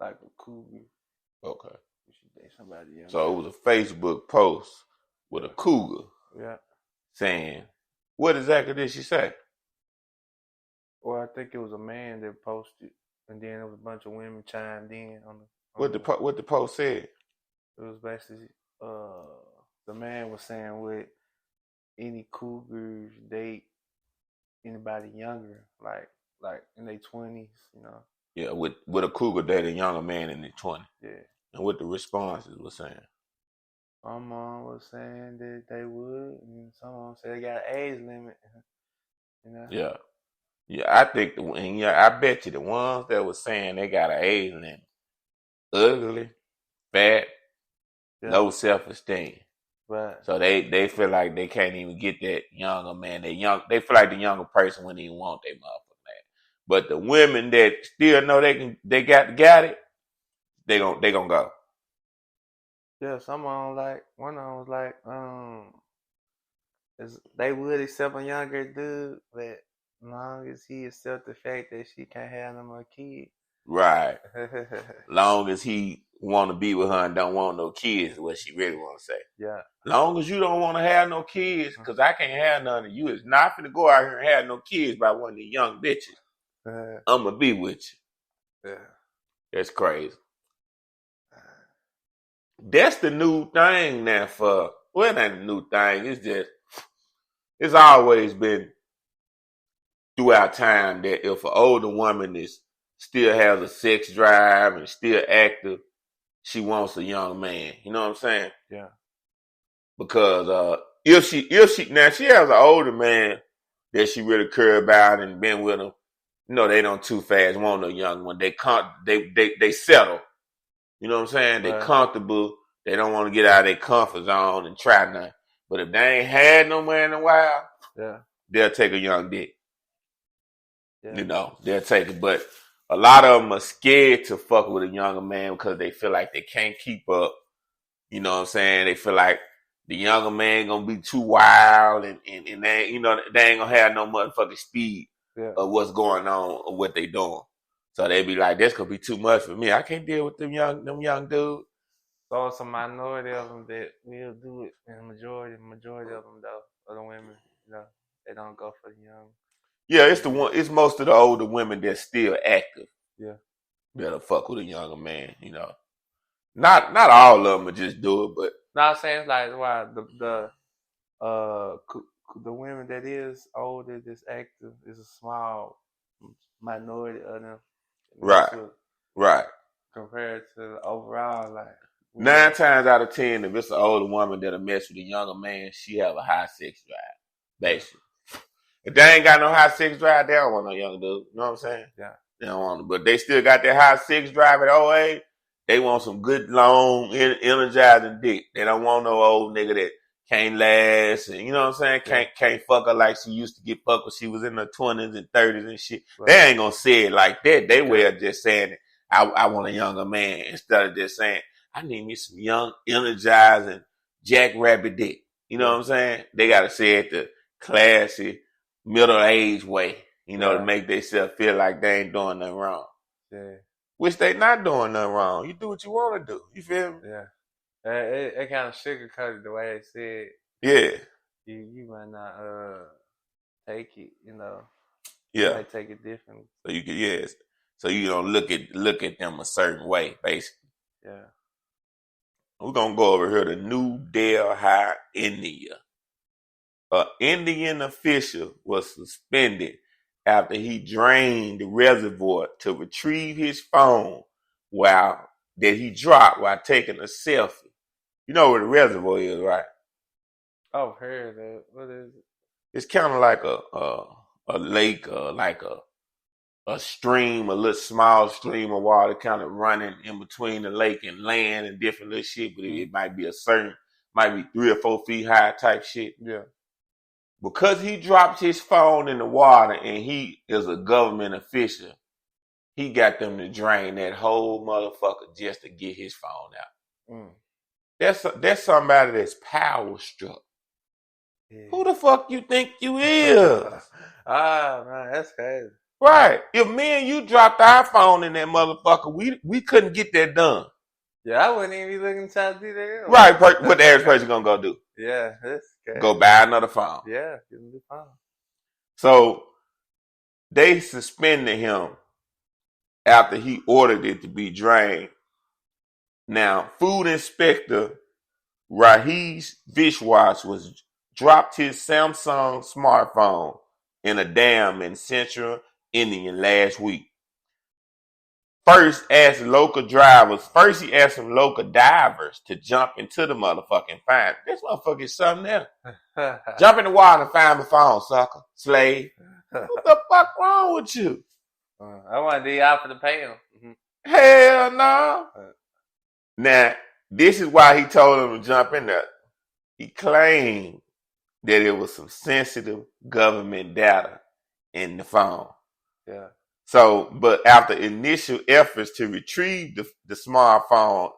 like a cougar. Okay. You should date somebody younger. So it was a Facebook post with a cougar Yeah. saying, what exactly did she say? Well, I think it was a man that posted, and then there was a bunch of women chimed in on the. What the post said? It was basically the man was saying, would any cougars date anybody younger, like in their 20s, you know? Yeah, with a cougar dating a younger man in their 20s. Yeah. And what the responses were saying. My mom was saying that they would, and someone said they got an age limit, you know? Yeah. Yeah, I think I bet you the ones that were saying they got an age limit, ugly, fat, Yeah. low self-esteem. Right. So they feel like they can't even get that younger man. They feel like the younger person wouldn't even want their motherfucker man. But the women that still know they got it, they gonna go. Yeah, one of them was like, they would accept a younger dude, but as long as he accept the fact that she can't have no more kids. Right. Long as he want to be with her and don't want no kids is what she really want to say. Yeah. Long as you don't want to have no kids, because I can't have none of you. It's not finna go out here and have no kids by one of the young bitches. I'm going to be with you. Yeah. That's crazy. That's the new thing now well, it ain't a new thing. It's always been throughout time that if an older woman still has a sex drive and still active, she wants a young man. You know what I'm saying? Yeah. Because if she now she has an older man that she really care about and been with him, you know, they don't too fast want no young one. They settle. You know what I'm saying? They comfortable. They don't want to get out of their comfort zone and try nothing. But if they ain't had no man in a while, they'll take a young dick. Yeah. You know, they'll take it. But a lot of them are scared to fuck with a younger man because they feel like they can't keep up. You know what I'm saying? They feel like the younger man gonna be too wild and they, you know, they ain't gonna have no motherfucking speed of what's going on or what they doing. So they be like, this could be too much for me. I can't deal with them young dudes. So it's a minority of them that will do it, and the majority of them though, of the women, you know, they don't go for the young. Yeah, it's most of the older women that's still active. Yeah. That'll fuck with a younger man, you know. Not all of them will just do it, but no, I'm saying it's like why the women that is older, that's active, is a small minority of them. Right. Compared to the overall, like 9 times out of 10, if it's an older woman that'll mess with a younger man, she have a high sex drive, basically. If they ain't got no high sex drive, they don't want no young dude. You know what I'm saying? Yeah. They don't want them, but they still got that high sex drive at old age. They want some good, long, energizing dick. They don't want no old nigga that can't last, and you know what I'm saying? Can't fuck her like she used to get fucked when she was in her 20s and 30s and shit. Right. They ain't gonna say it like that. They were just saying, I want a younger man, instead of just saying, I need me some young, energizing, jackrabbit dick. You know what I'm saying? They gotta say it the classy, middle-aged way, you know, to make themselves feel like they ain't doing nothing wrong. Yeah. Which they not doing nothing wrong. You do what you want to do. You feel me? Yeah. It kind of sugarcoated the way they said. Yeah. You might not take it, you know. Yeah. You might take it differently. So you can, so you don't look at them a certain way, basically. Yeah. We're gonna go over here to New Delhi, India. An Indian official was suspended after he drained the reservoir to retrieve his phone that he dropped while taking a selfie. You know where the reservoir is, right? Oh, heard that. What is it? It's kind of like a lake, like a stream, a little small stream of water kind of running in between the lake and land and different little shit, but it might be might be 3 or 4 feet high type shit. Yeah. Because he dropped his phone in the water and he is a government official, he got them to drain that whole motherfucker just to get his phone out. That's somebody that's power struck. Yeah. Who the fuck you think you is? Man, that's crazy. Right. If me and you dropped our phone in that motherfucker, we couldn't get that done. Yeah, I wouldn't even be looking to try to do that. Right. What the average person gonna go do? Yeah, that's okay. Go buy another phone. Yeah, get a new phone. So they suspended him after he ordered it to be drained. Now, food inspector Rahesh Vishwas was dropped his Samsung smartphone in a dam in central India last week. First, he asked some local divers to jump into the motherfucking find. This motherfucker is something else. Jump in the water and find my phone, sucker. Slave. What the fuck wrong with you? I want to offer to pay him. Hell no. Now, this is why he told him to jump in there. He claimed that it was some sensitive government data in the phone. Yeah. So, but after initial efforts to retrieve the smartphone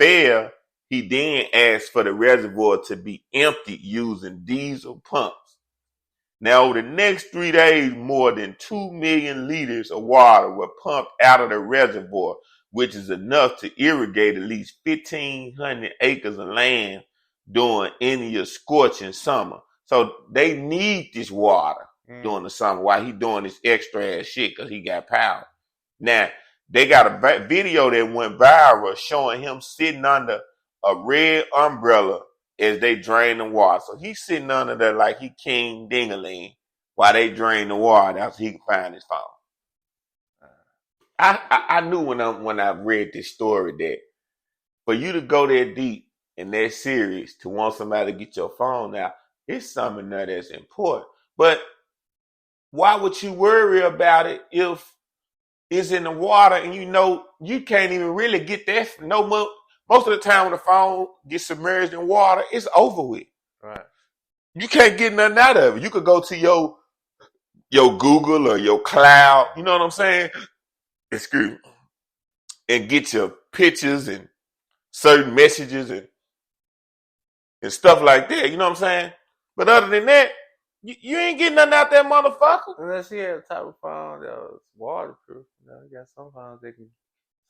failed, he then asked for the reservoir to be emptied using diesel pumps. Now, over the next 3 days, more than 2 million liters of water were pumped out of the reservoir, which is enough to irrigate at least 1,500 acres of land during India's scorching summer. So they need this water during the summer while he doing this extra ass shit because he got power. Now, they got a video that went viral showing him sitting under a red umbrella as they drain the water. So he's sitting under there like he King Dingaling while they drain the water out so he can find his phone. I knew when I read this story that for you to go that deep and that serious to want somebody to get your phone out, it's something there that's important. But why would you worry about it if it's in the water and you know you can't even really get that no more? Most of the time when the phone gets submerged in water, it's over with. Right. You can't get nothing out of it. You could go to your Google or your cloud, you know what I'm saying? Excuse me. And get your pictures and certain messages and stuff like that, you know what I'm saying? But other than that, you ain't getting nothing out that motherfucker. Unless you have a type of phone that's waterproof. You got some phones that can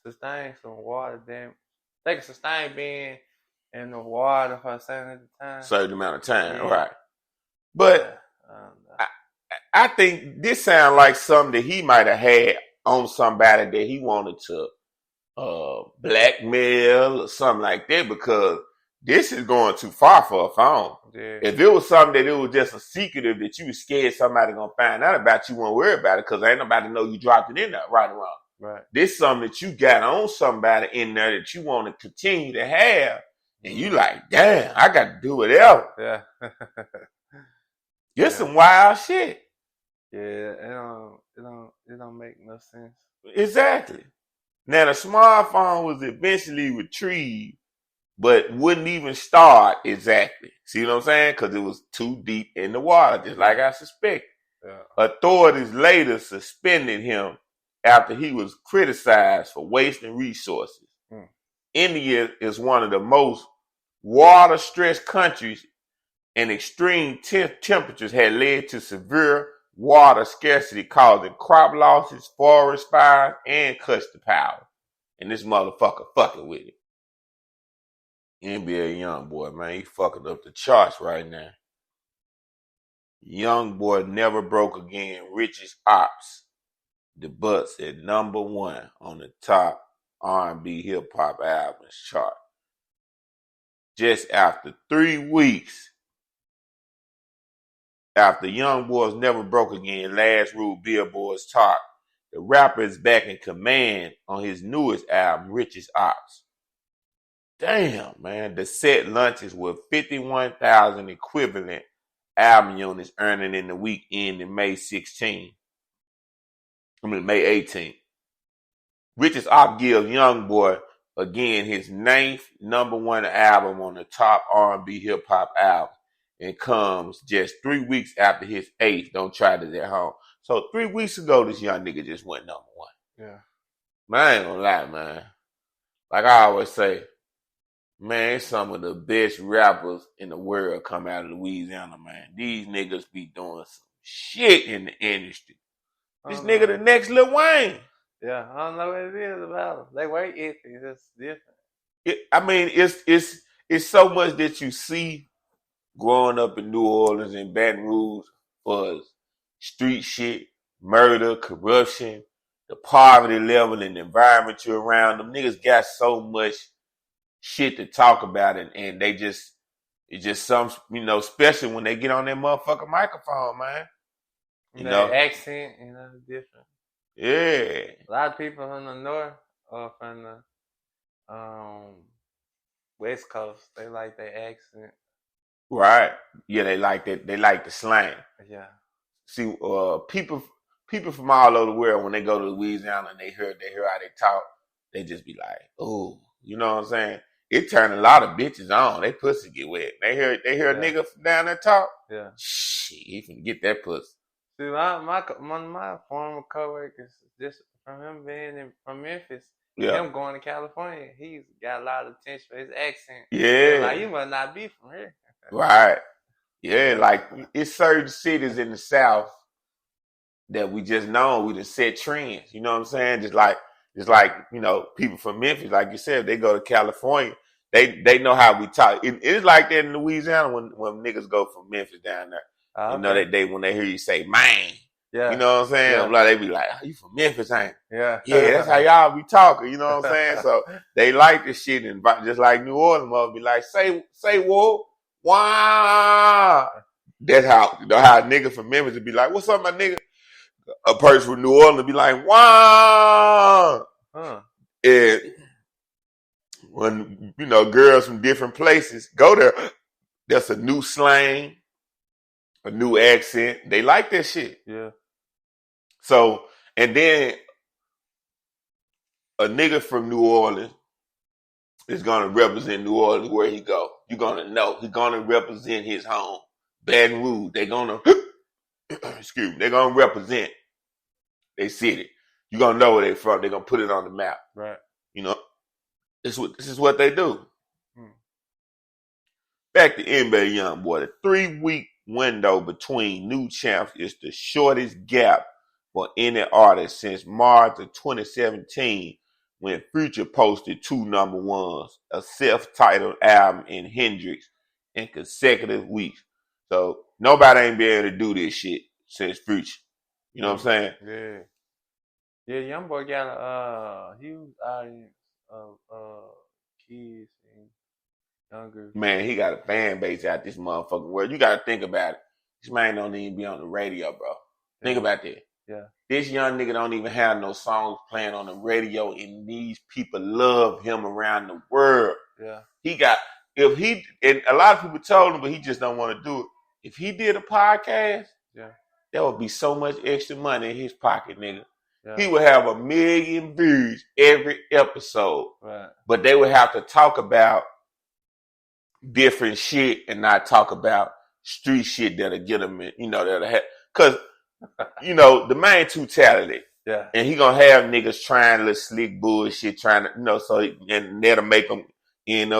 sustain some water damage. They can sustain being in the water for a certain amount of time, yeah. Right. But I think this sounds like something that he might have had on somebody that he wanted to blackmail or something like that, because this is going too far for a phone. Yeah. If it was something that it was just a secretive that you was scared somebody gonna find out about, you won't worry about it because ain't nobody know you dropped it in there, right or wrong. Right. This something that you got on somebody in there that you want to continue to have, and you like, damn, I got to do whatever. Yeah. It's some wild shit. Yeah, it don't make no sense. Exactly. Now the smartphone was eventually retrieved, but wouldn't even start exactly. See what I'm saying? Because it was too deep in the water, just like I suspected. Yeah. Authorities later suspended him after he was criticized for wasting resources. India is one of the most water-stressed countries, and extreme temperatures had led to severe water scarcity, causing crop losses, forest fires, and cuts to power. And this motherfucker fucking with it. NBA YoungBoy, man, he fucking up the charts right now. YoungBoy never broke again. Richest Ops debuts at #1 on the top R&B hip hop albums chart. Just after 3 weeks after YoungBoy's Never Broke Again last ruled Billboard's top, the rapper is back in command on his newest album, Richest Ops. Damn, man. The set launches with 51,000 equivalent album units earning in the week ending May 18th. Richest Ops gives YoungBoy again his 9th #1 album on the top R&B hip hop album, and comes just 3 weeks after his 8th. Don't try this at home. So 3 weeks ago, this young nigga just went #1. Yeah, man, I ain't gonna lie, man. Like I always say, man, some of the best rappers in the world come out of Louisiana, man. These niggas be doing some shit in the industry. This nigga the next Lil Wayne. Yeah, I don't know what it is about them. They work ethic, it's different. It's so much that you see growing up in New Orleans and Baton Rouge was street shit, murder, corruption, the poverty level and the environment you're around. Them niggas got so much shit to talk about and they just, it's just some, especially when they get on that motherfucking microphone, man. Their accent, different. Yeah. A lot of people from the north or from the West Coast, they like their accent. Right. Yeah, they like that. They like the slang. Yeah. See, people from all over the world, when they go to Louisiana and they hear how they talk, they just be like, "Oh," you know what I'm saying? It turned a lot of bitches on. They pussy get wet. They hear a nigga from down there talk. Yeah. Shit, he finna get that pussy. See, one of my former coworkers, just from him being from Memphis, him going to California, he's got a lot of attention for his accent. Yeah. Like, you must not be from here. Right. Yeah, like it's certain cities in the South that we just know we just set trends. You know what I'm saying? Just like people from Memphis, like you said, they go to California, they know how we talk. It's like that in Louisiana when niggas go from Memphis down there. Okay. They when they hear you say man. Yeah. You know what I'm saying? Yeah. Like they be like, "Oh, you from Memphis, ain't you?" Yeah. Yeah, that's how y'all be talking. You know what I'm saying? So they like this shit, and just like New Orleans must be like, say whoa, wow. That's how a nigga from Memphis would be like, "What's up, my nigga?" A person from New Orleans would be like, wow. And when girls from different places go there, that's a new slang, a new accent. They like that shit. Yeah. So, and then a nigga from New Orleans is gonna represent New Orleans where he go. You're gonna know he's gonna represent his home, Baton Rouge. They're gonna they're gonna represent their city. You're gonna know where they're from. They're gonna put it on the map. Right. This is what they do. Back to NBA YoungBoy. The 3-week window between new champs is the shortest gap for any artist since March of 2017, when Future posted 2 number ones, a self-titled album, and Hendrix in consecutive weeks. So nobody ain't been able to do this shit since Future. You know what I'm saying? Yeah. Yeah, YoungBoy got a huge audience of kids and younger. Man, he got a fan base out this motherfucking world. You got to think about it. This man don't even be on the radio, bro. Yeah. Think about that. Yeah. This young nigga don't even have no songs playing on the radio, and these people love him around the world. Yeah. And a lot of people told him, but he just don't want to do it. If he did a podcast, there would be so much extra money in his pocket, nigga. Yeah. He would have 1 million views every episode. Right. But they would have to talk about different shit and not talk about street shit that'll get him in, that'll have, cause, the man too talented. Yeah. And he gonna have niggas trying to slick bullshit, trying to, and that'll make him,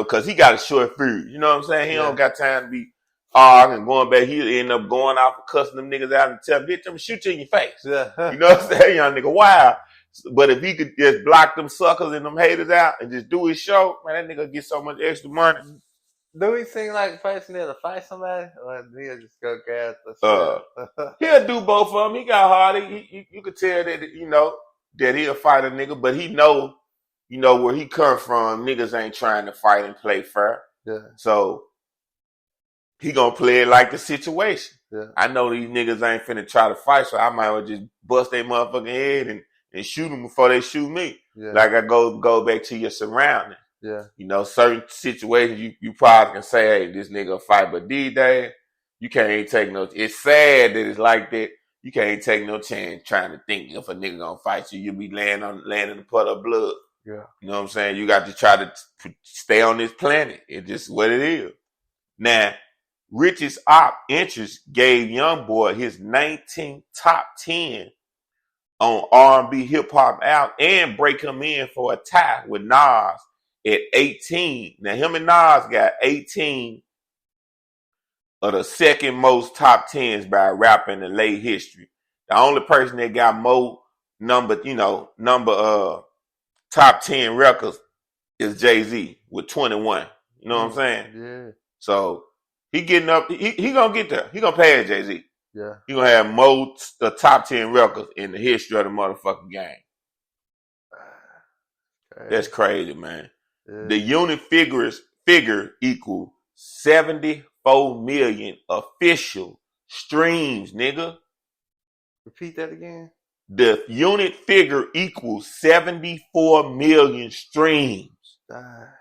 cause he got a short fuse. You know what I'm saying? He don't got time to be and going back. He'll end up going off and cussing them niggas out and tell them, bitch, I'm shoot you in your face. Yeah. You know what I'm saying? Young nigga, wow. But if he could just block them suckers and them haters out and just do his show, man, that nigga get so much extra money. Do he seem like a person that'll fight somebody, or he'll just go grab the He'll do both of them. He got hard. You could tell that that he'll fight a nigga, but he know where he come from. Niggas ain't trying to fight and play fair. Yeah. So he gonna play it like the situation. Yeah. I know these niggas ain't finna try to fight, so I might as well just bust their motherfucking head and shoot them before they shoot me. Yeah. Like I go back to your surroundings. Yeah. Certain situations you probably can say, hey, this nigga fight, but these days, you can't take no, it's sad that it's like that. You can't take no chance trying to think if a nigga gonna fight you. You'll be laying in a puddle of blood. Yeah. You know what I'm saying? You got to try to stay on this planet. It's just what it is. Now, Rich's op interest gave YoungBoy his 19th top 10 on R&B hip hop album and break him in for a tie with Nas at 18. Now, him and Nas got 18 of the second most top 10s by a rapper in the late history. The only person that got more number top 10 records is Jay-Z with 21. You know what I'm saying? Yeah. So he getting up. He gonna get there. He gonna pass Jay-Z. Yeah. He gonna have most the top 10 records in the history of the motherfucking game. That's crazy, man. Yeah. The unit figure equal 74 million official streams, nigga. Repeat that again. The unit figure equals 74 million streams.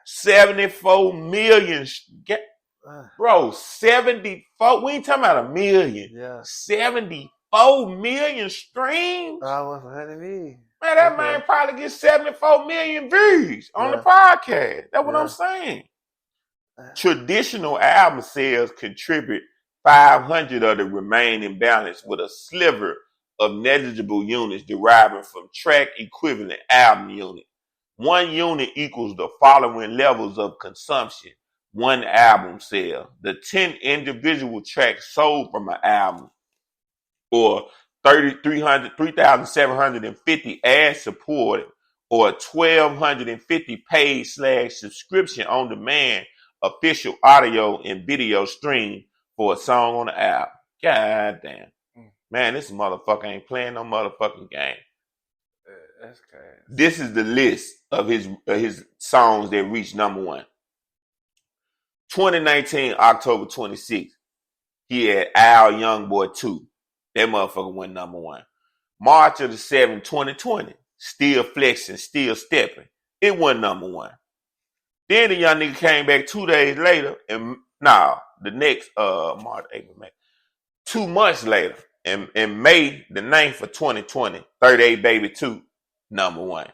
74 million. Bro, 74. We ain't talking about a million. Yeah. 74 million streams. I was 100 million. Man, that man probably gets 74 million views on the podcast. That's what I'm saying. Traditional album sales contribute 500 of the remaining balance, with a sliver of negligible units deriving from track equivalent album unit. One unit equals the following levels of consumption. One album sale. The 10 individual tracks sold from an album, or 3,750 ad supported, or 1,250 paid / subscription on demand official audio and video stream for a song on the album. God damn. Man, this motherfucker ain't playing no motherfucking game. That's crazy. This is the list of his songs that reached number one. 2019, October 26th, he had YOUNGBOY 2. That motherfucker went number one. March of the 7th, 2020, Still Flexing, Still Stepping. It went number one. Then the young nigga came back 2 days later, and the next March, April, May. 2 months later, in May the 9th of 2020, 38 Baby 2, number one.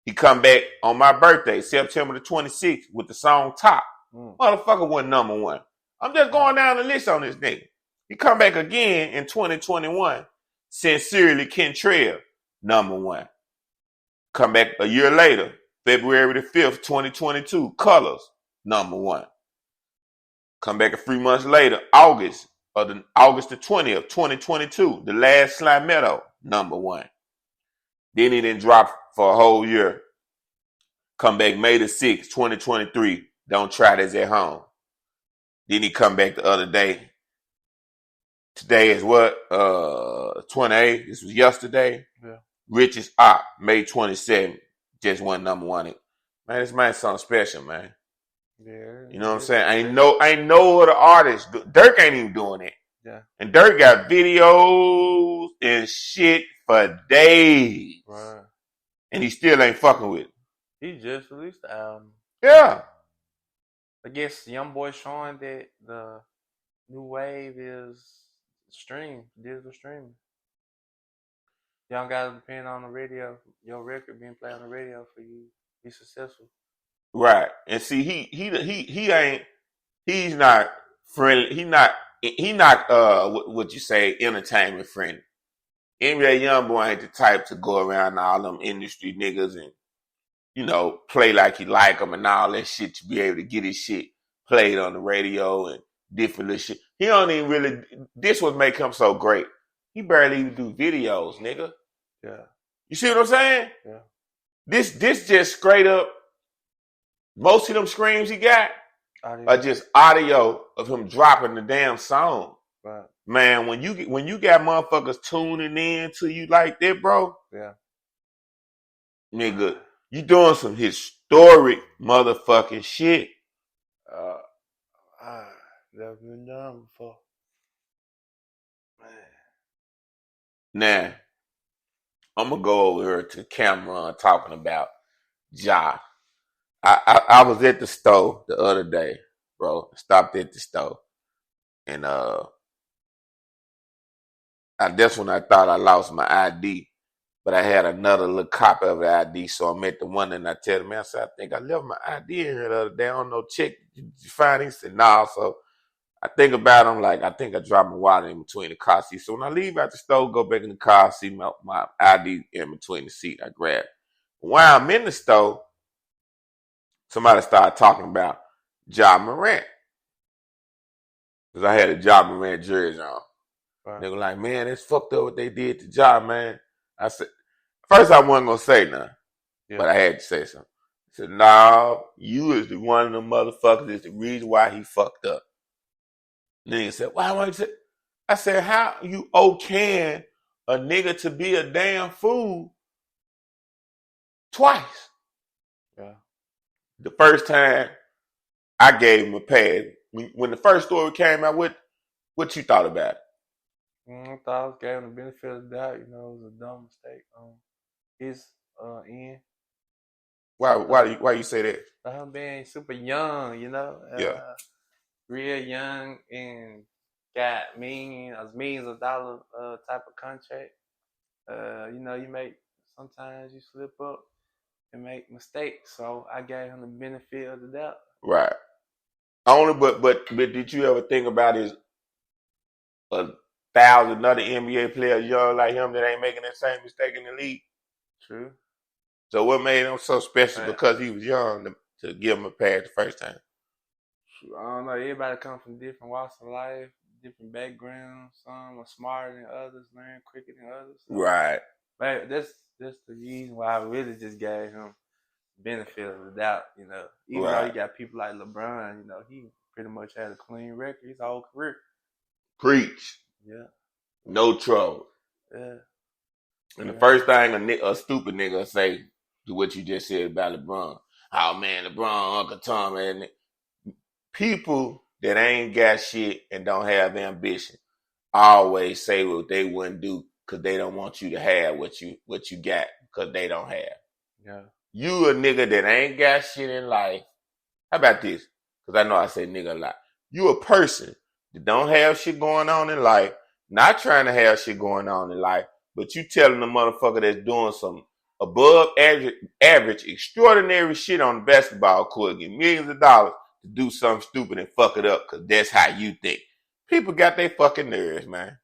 He come back on my birthday, September the 26th, with the song Top. Motherfucker went number one. I'm just going down the list on this nigga. He come back again in 2021, Sincerely Kentrell, number one. Come back a year later, February the 5th, 2022, Colors, number one. Come back a few months later, August the 20th, 2022, The Last Sly Meadow, number one. Then he didn't drop for a whole year. Come back May the 6th, 2023, Don't Try This at Home. Then he come back the other day. Today is what? 28th. This was yesterday. Yeah. Richest Op, May 27th. Just went number one. Man, this man's something special, man. Yeah. You know what I'm saying? Ain't no other artists. Dirk ain't even doing it. Yeah. And Dirk got videos and shit for days. Right. And he still ain't fucking with it. He just released the album. Yeah. I guess YoungBoy showing that the new wave is digital streaming. You don't gotta depend on the radio, your record being played on the radio for you to be successful. Right. And see, he's not friendly. He not what you say, entertainment friendly. NBA YoungBoy ain't the type to go around all them industry niggas and, play like he like them and all that shit to be able to get his shit played on the radio and different little shit. He don't even really, this what make him so great. He barely even do videos, nigga. Yeah. You see what I'm saying? Yeah. This just straight up, most of them screams he got are just audio of him dropping the damn song. Right. Man, when you got motherfuckers tuning in to you like that, bro. Yeah. Nigga, you doing some historic motherfucking shit. Never been done before. Man. Now, I'm gonna go over here to Cameron talking about Ja. I was at the store the other day, bro. Stopped at the store. And that's when I thought I lost my ID. But I had another little copy of the ID, so I'm at the one and I tell him, I said, I think I left my ID in here the other day. I don't know, check. Did you find it? He said, nah. So I think about it, I'm like, I think I dropped my wallet in between the car seats. So when I leave out the store, go back in the car, see my ID in between the seat, I grab it. While I'm in the store, somebody started talking about Ja Morant. Because I had a Ja Morant jersey on. Right. They were like, man, it's fucked up what they did to Ja, man. I said, first I wasn't gonna say nothing, but I had to say something. I said, nah, you is the one of them motherfuckers is the reason why he fucked up. Nigga said, why won't you say? I said, how you can a nigga to be a damn fool twice? Yeah. The first time I gave him a pass. When the first story came out, what you thought about it? I thought I was giving him the benefit of the doubt. You know, it was a dumb mistake on his end. Why you say that? Him being super young, you know, Yeah. real young and got millions of dollars type of contract. You know, sometimes you slip up and make mistakes. So I gave him the benefit of the doubt. Right. Only, but did you ever think about his 1,000 other NBA players young like him that ain't making that same mistake in the league? True. So what made him so special because he was young to give him a pass the first time? I don't know. Everybody come from different walks of life, different backgrounds. Some are smarter than others, learn quicker than others. So, Right. But that's the reason why I really just gave him benefit of the doubt. You know, even though you got people like LeBron, you know, he pretty much had a clean record his whole career. Preach. Yeah. No trouble. Yeah. And the first thing a stupid nigga say to what you just said about LeBron, oh man, LeBron, Uncle Tom, man. People that ain't got shit and don't have ambition always say what they wouldn't do because they don't want you to have what you got because they don't have. Yeah. You a nigga that ain't got shit in life. How about this? Because I know I say nigga a lot. You a person that don't have shit going on in life, not trying to have shit going on in life, but you telling the motherfucker that's doing some above average, extraordinary shit on the basketball court, get millions of dollars to do something stupid and fuck it up because that's how you think. People got their fucking nerves, man.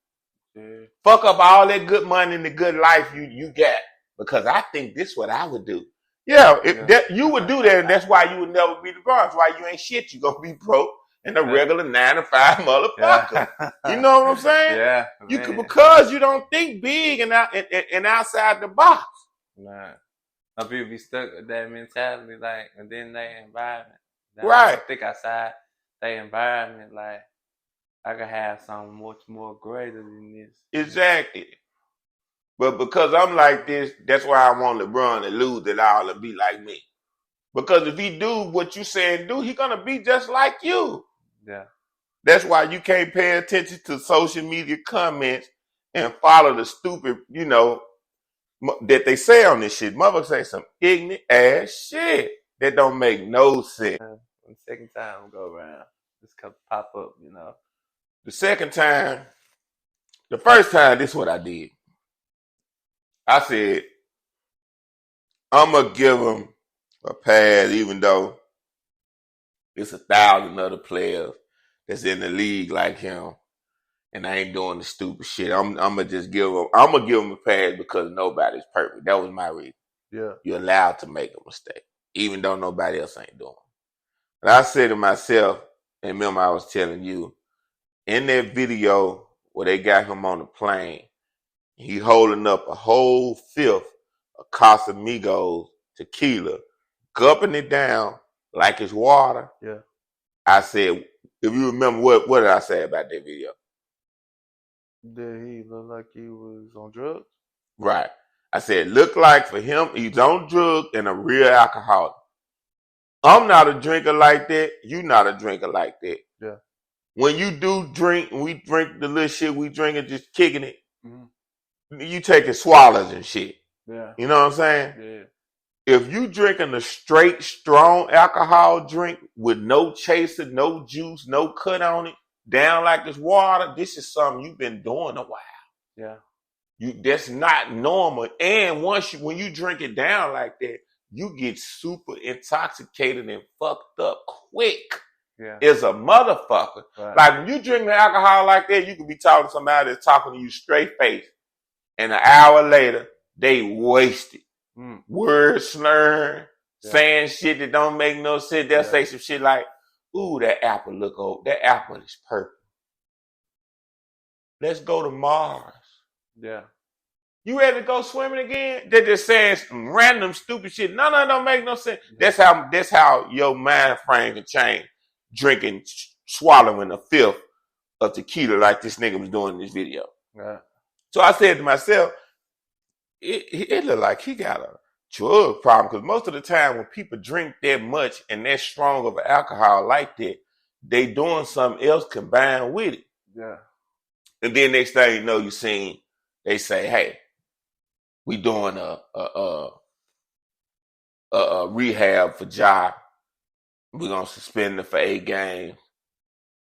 Yeah. Fuck up all that good money and the good life you got because I think this is what I would do. Yeah, that you would do that, and that's why you would never be the boss. Why you ain't shit. You gonna be broke and a regular 9-to-5 motherfucker. Yeah. You know what I'm saying? Yeah. You could, because you don't think big and outside the box. Man, some people be stuck with that mentality, like, and then their environment. Right. Think outside their environment, like, I could have something much more greater than this. Exactly. But because I'm like this, that's why I want LeBron to lose it all and be like me. Because if he do what you saying do, he gonna be just like you. Yeah. That's why you can't pay attention to social media comments and follow the stupid, you know, that they say on this shit. Motherfuckers say some ignorant ass shit that don't make no sense. The second time go around, this could pop up, you know. The second time, the first time, this is what I did. I said, I'm going to give him a pass even though it's 1,000 other players that's in the league like him and I ain't doing the stupid shit. I'm going to just give him a pass because nobody's perfect. That was my reason. Yeah. You're allowed to make a mistake even though nobody else ain't doing it. And I said to myself, and remember I was telling you, in that video where they got him on the plane, he holding up a whole fifth of Casamigos tequila, gulping it down like it's water. Yeah. I said, if you remember, what did I say about that video? Did he look like he was on drugs? Right. I said, look like for him, he's on drugs and a real alcoholic. I'm not a drinker like that. You not a drinker like that. Yeah. When you do drink, we drink the little shit we drink and just kicking it. Mm-hmm. You taking swallows and shit. Yeah. You know what I'm saying? Yeah. If you drinking a straight, strong alcohol drink with no chaser, no juice, no cut on it, down like it's water, this is something you've been doing a while. Yeah. That's not normal. And when you drink it down like that, you get super intoxicated and fucked up quick. Yeah. As a motherfucker. Right. Like when you drink the alcohol like that, you could be talking to somebody that's talking to you straight face. And an hour later, they wasted. Words slurring, saying shit that don't make no sense. They'll say some shit like, ooh, that apple look old. That apple is purple. Let's go to Mars. Yeah. You ready to go swimming again? They're just saying some random stupid shit. No, don't make no sense. Yeah. That's how your mind frame can change. Drinking, swallowing a fifth of tequila like this nigga was doing in this video. Yeah. So I said to myself, it looked like he got a drug problem, because most of the time when people drink that much and that strong of an alcohol like that, they doing something else combined with it. Yeah. And then next thing you know, they say, hey, we doing a rehab for Ja. We're gonna suspend it for 8 games.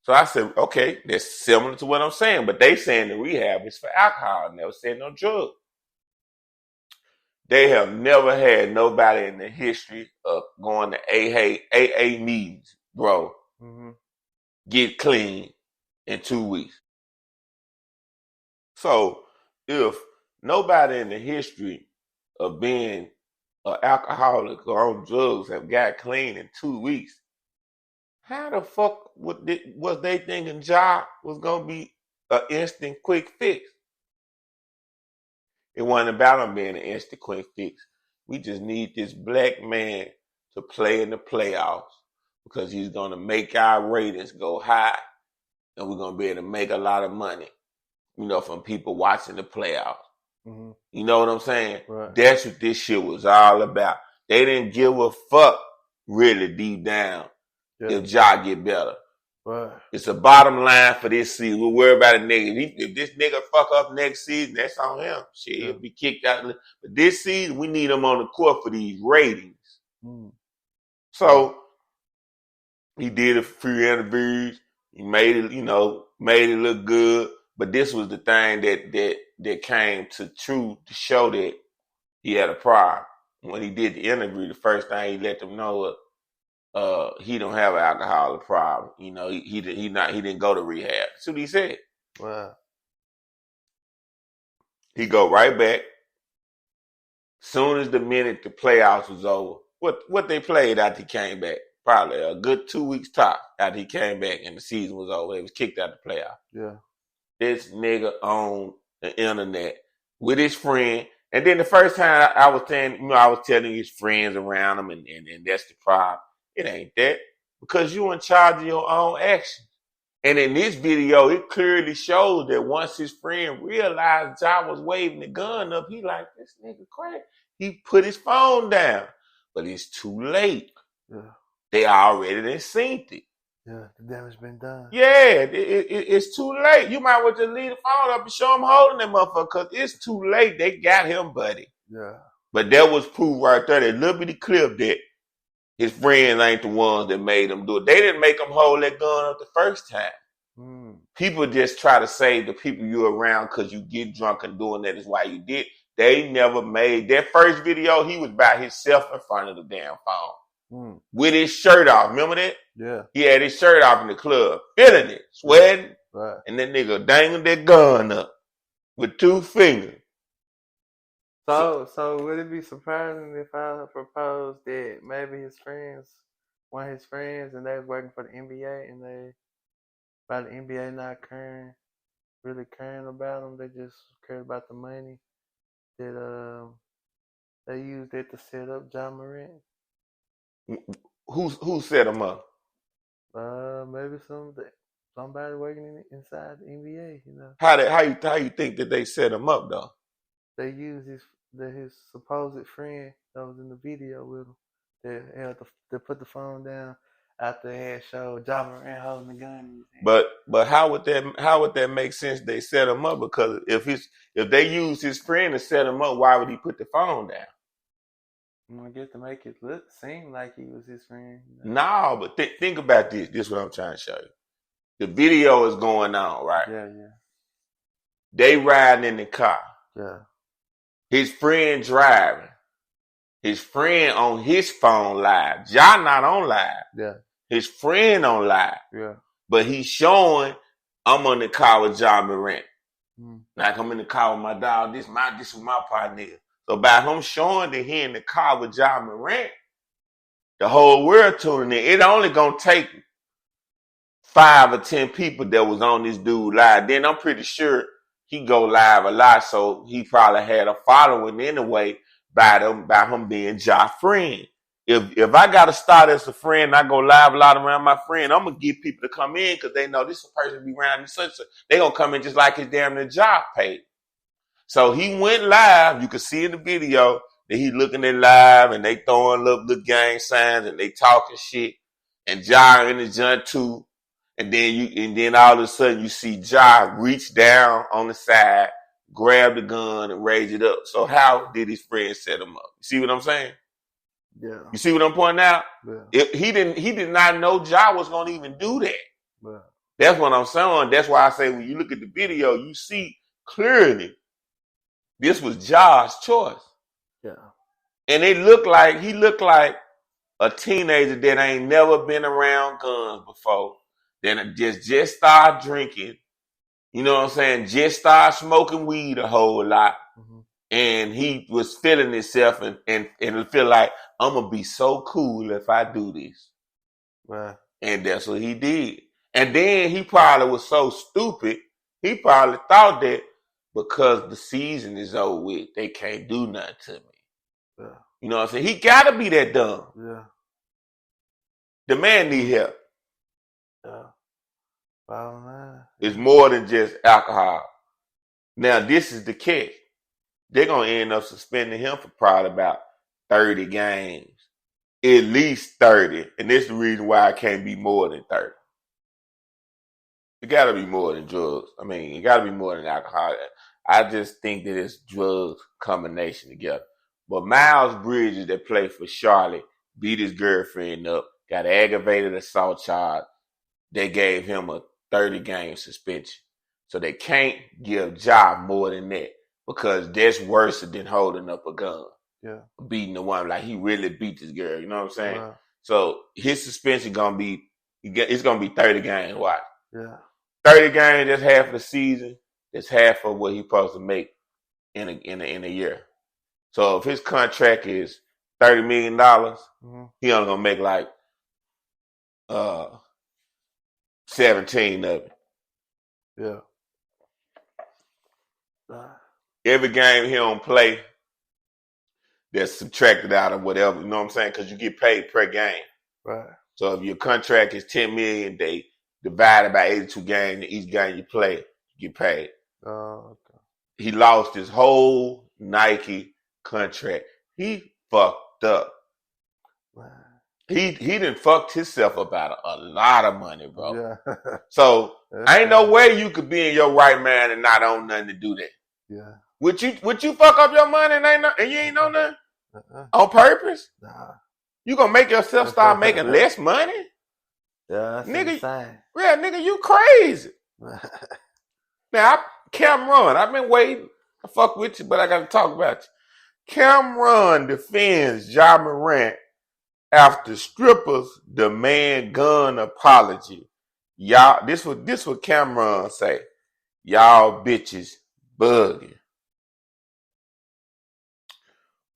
So I said, okay, that's similar to what I'm saying, but they saying the rehab is for alcohol, never said no drug. They have never had nobody in the history of going to AA meetings, bro, get clean in 2 weeks. So if nobody in the history of being an alcoholic or on drugs have got clean in 2 weeks, how the fuck was they thinking Ja was gonna be an instant quick fix? It wasn't about him being an instant quick fix. We just need this black man to play in the playoffs, because he's gonna make our ratings go high, and we're gonna be able to make a lot of money, from people watching the playoffs. Mm-hmm. You know what I'm saying? Right. That's what this shit was all about. They didn't give a fuck really deep down if Ja get better. Right. It's a bottom line for this season. We'll worry about it next. If this nigga fuck up next season, that's on him. Shit, he'll be kicked out. But this season, we need him on the court for these ratings. So he did a few interviews. He made it, made it look good. But this was the thing that came to show that he had a problem. When he did the interview, the first thing he let them know he don't have an alcoholic problem. He didn't go to rehab. That's what he said. Wow. He go right back. Soon as the minute the playoffs was over, what they played after he came back? Probably a good 2 weeks top after he came back and the season was over. They was kicked out the playoffs. Yeah. This nigga on the internet with his friend. And then the first time I was telling his friends around him, and that's the problem. It ain't that, because you in charge of your own actions. And in this video, it clearly shows that once his friend realized Ja was waving the gun up, he like, this nigga crazy. He put his phone down, but it's too late. Yeah. They already done seen it. Yeah, the damage been done. Yeah, it's too late. You might well just leave the phone up and show him holding that motherfucker, because it's too late. They got him, buddy. Yeah. But that was proof right there. That little bitty clip that his friends ain't the ones that made him do it. They didn't make him hold that gun up the first time. People just try to say the people you're around because you get drunk and doing that is why you did. They never made that first video. He was by himself in front of the damn phone with his shirt off. Remember that? Yeah. He had his shirt off in the club, feeling it, sweating. Right. And that nigga dangled that gun up with 2 fingers. So would it be surprising if I proposed that maybe one of his friends, and they was working for the NBA, and by the NBA not really caring about them, they just cared about the money, that they used it to set up Ja Morant? Who set him up? Maybe somebody working inside the NBA, How you think that they set him up though? They used his supposed friend that was in the video with him, that had to put the phone down after they had showed Ja Morant holding the gun in his hand. But how would that make sense? They set him up, because if they used his friend to set him up, why would he put the phone down? I guess to make it seem like he was his friend. No, but think about this. This is what I'm trying to show you. The video is going on, right? Yeah. They riding in the car. Yeah. His friend driving. His friend on his phone live. Ja not on live. Yeah. His friend on live. Yeah. But he's showing, I'm on the car with Ja Morant. Like, I'm in the car with my dog. This is my partner. So by him showing that he in the car with Ja Morant, the whole world tuning in. It only gonna take 5 or 10 people that was on this dude live. Then I'm pretty sure he go live a lot, so he probably had a following anyway by him being Ja friend. If I got to start as a friend, I go live a lot around my friend, I'm gonna get people to come in because they know this person be around me. Such they gonna come in just like his damn near job paid. So he went live. You can see in the video that he looking at live and they throwing little gang signs and they talking shit. And Ja in the joint too. And then all of a sudden you see Ja reach down on the side, grab the gun and raise it up. So how did his friend set him up? You see what I'm saying? Yeah. You see what I'm pointing out? Yeah. He did not know Ja was gonna even do that. Yeah. That's what I'm saying. That's why I say when you look at the video, you see clearly this was Ja's choice. Yeah. And he looked like a teenager that ain't never been around guns before. Then just started drinking. You know what I'm saying? Just started smoking weed a whole lot. Mm-hmm. And he was feeling himself and feel like, I'm going to be so cool if I do this. Right. And that's what he did. And then he probably was so stupid, he probably thought that because the season is over with, they can't do nothing to me. Yeah. You know what I'm saying? He got to be that dumb. Yeah. The man need help. Yeah. Well, man. It's more than just alcohol. Now, this is the catch. They're going to end up suspending him for probably about 30 games. At least 30. And this is the reason why it can't be more than 30. It got to be more than drugs. I mean, it got to be more than alcohol. I just think that it's drugs combination together. But Miles Bridges that played for Charlotte beat his girlfriend up, got an aggravated assault charge. They gave him a 30-game suspension. So they can't give Ja more than that because that's worse than holding up a gun. Yeah. Beating the woman. Like he really beat this girl. You know what I'm saying? Wow. So his suspension it's gonna be 30 games. Watch. Yeah. 30 games, that's half of the season. That's half of what he's supposed to make in a year. So if his contract is $30 million, mm-hmm. He only gonna make like 17 of it. Yeah. Every game he don't play, that's subtracted out of whatever. You know what I'm saying? Because you get paid per game. Right. So if your contract is $10 million, they divide it by 82 games. And each game you play, you get paid. Oh, okay. He lost his whole Nike contract. He fucked up. Wow. He done fucked himself up out of a lot of money, bro. Yeah. So ain't no way you could be in your right mind and not own nothing to do that. Yeah. Would you fuck up your money and you ain't know nothing? On purpose? Nah. You gonna make yourself start making less money? Yeah, that's nigga, insane. Yeah, nigga, you crazy. Now, Cameron, I've been waiting. I fuck with you, but I gotta talk about you. Cameron defends Ja Morant after strippers demand gun apology. Y'all, this what Cameron say. Y'all bitches bugging.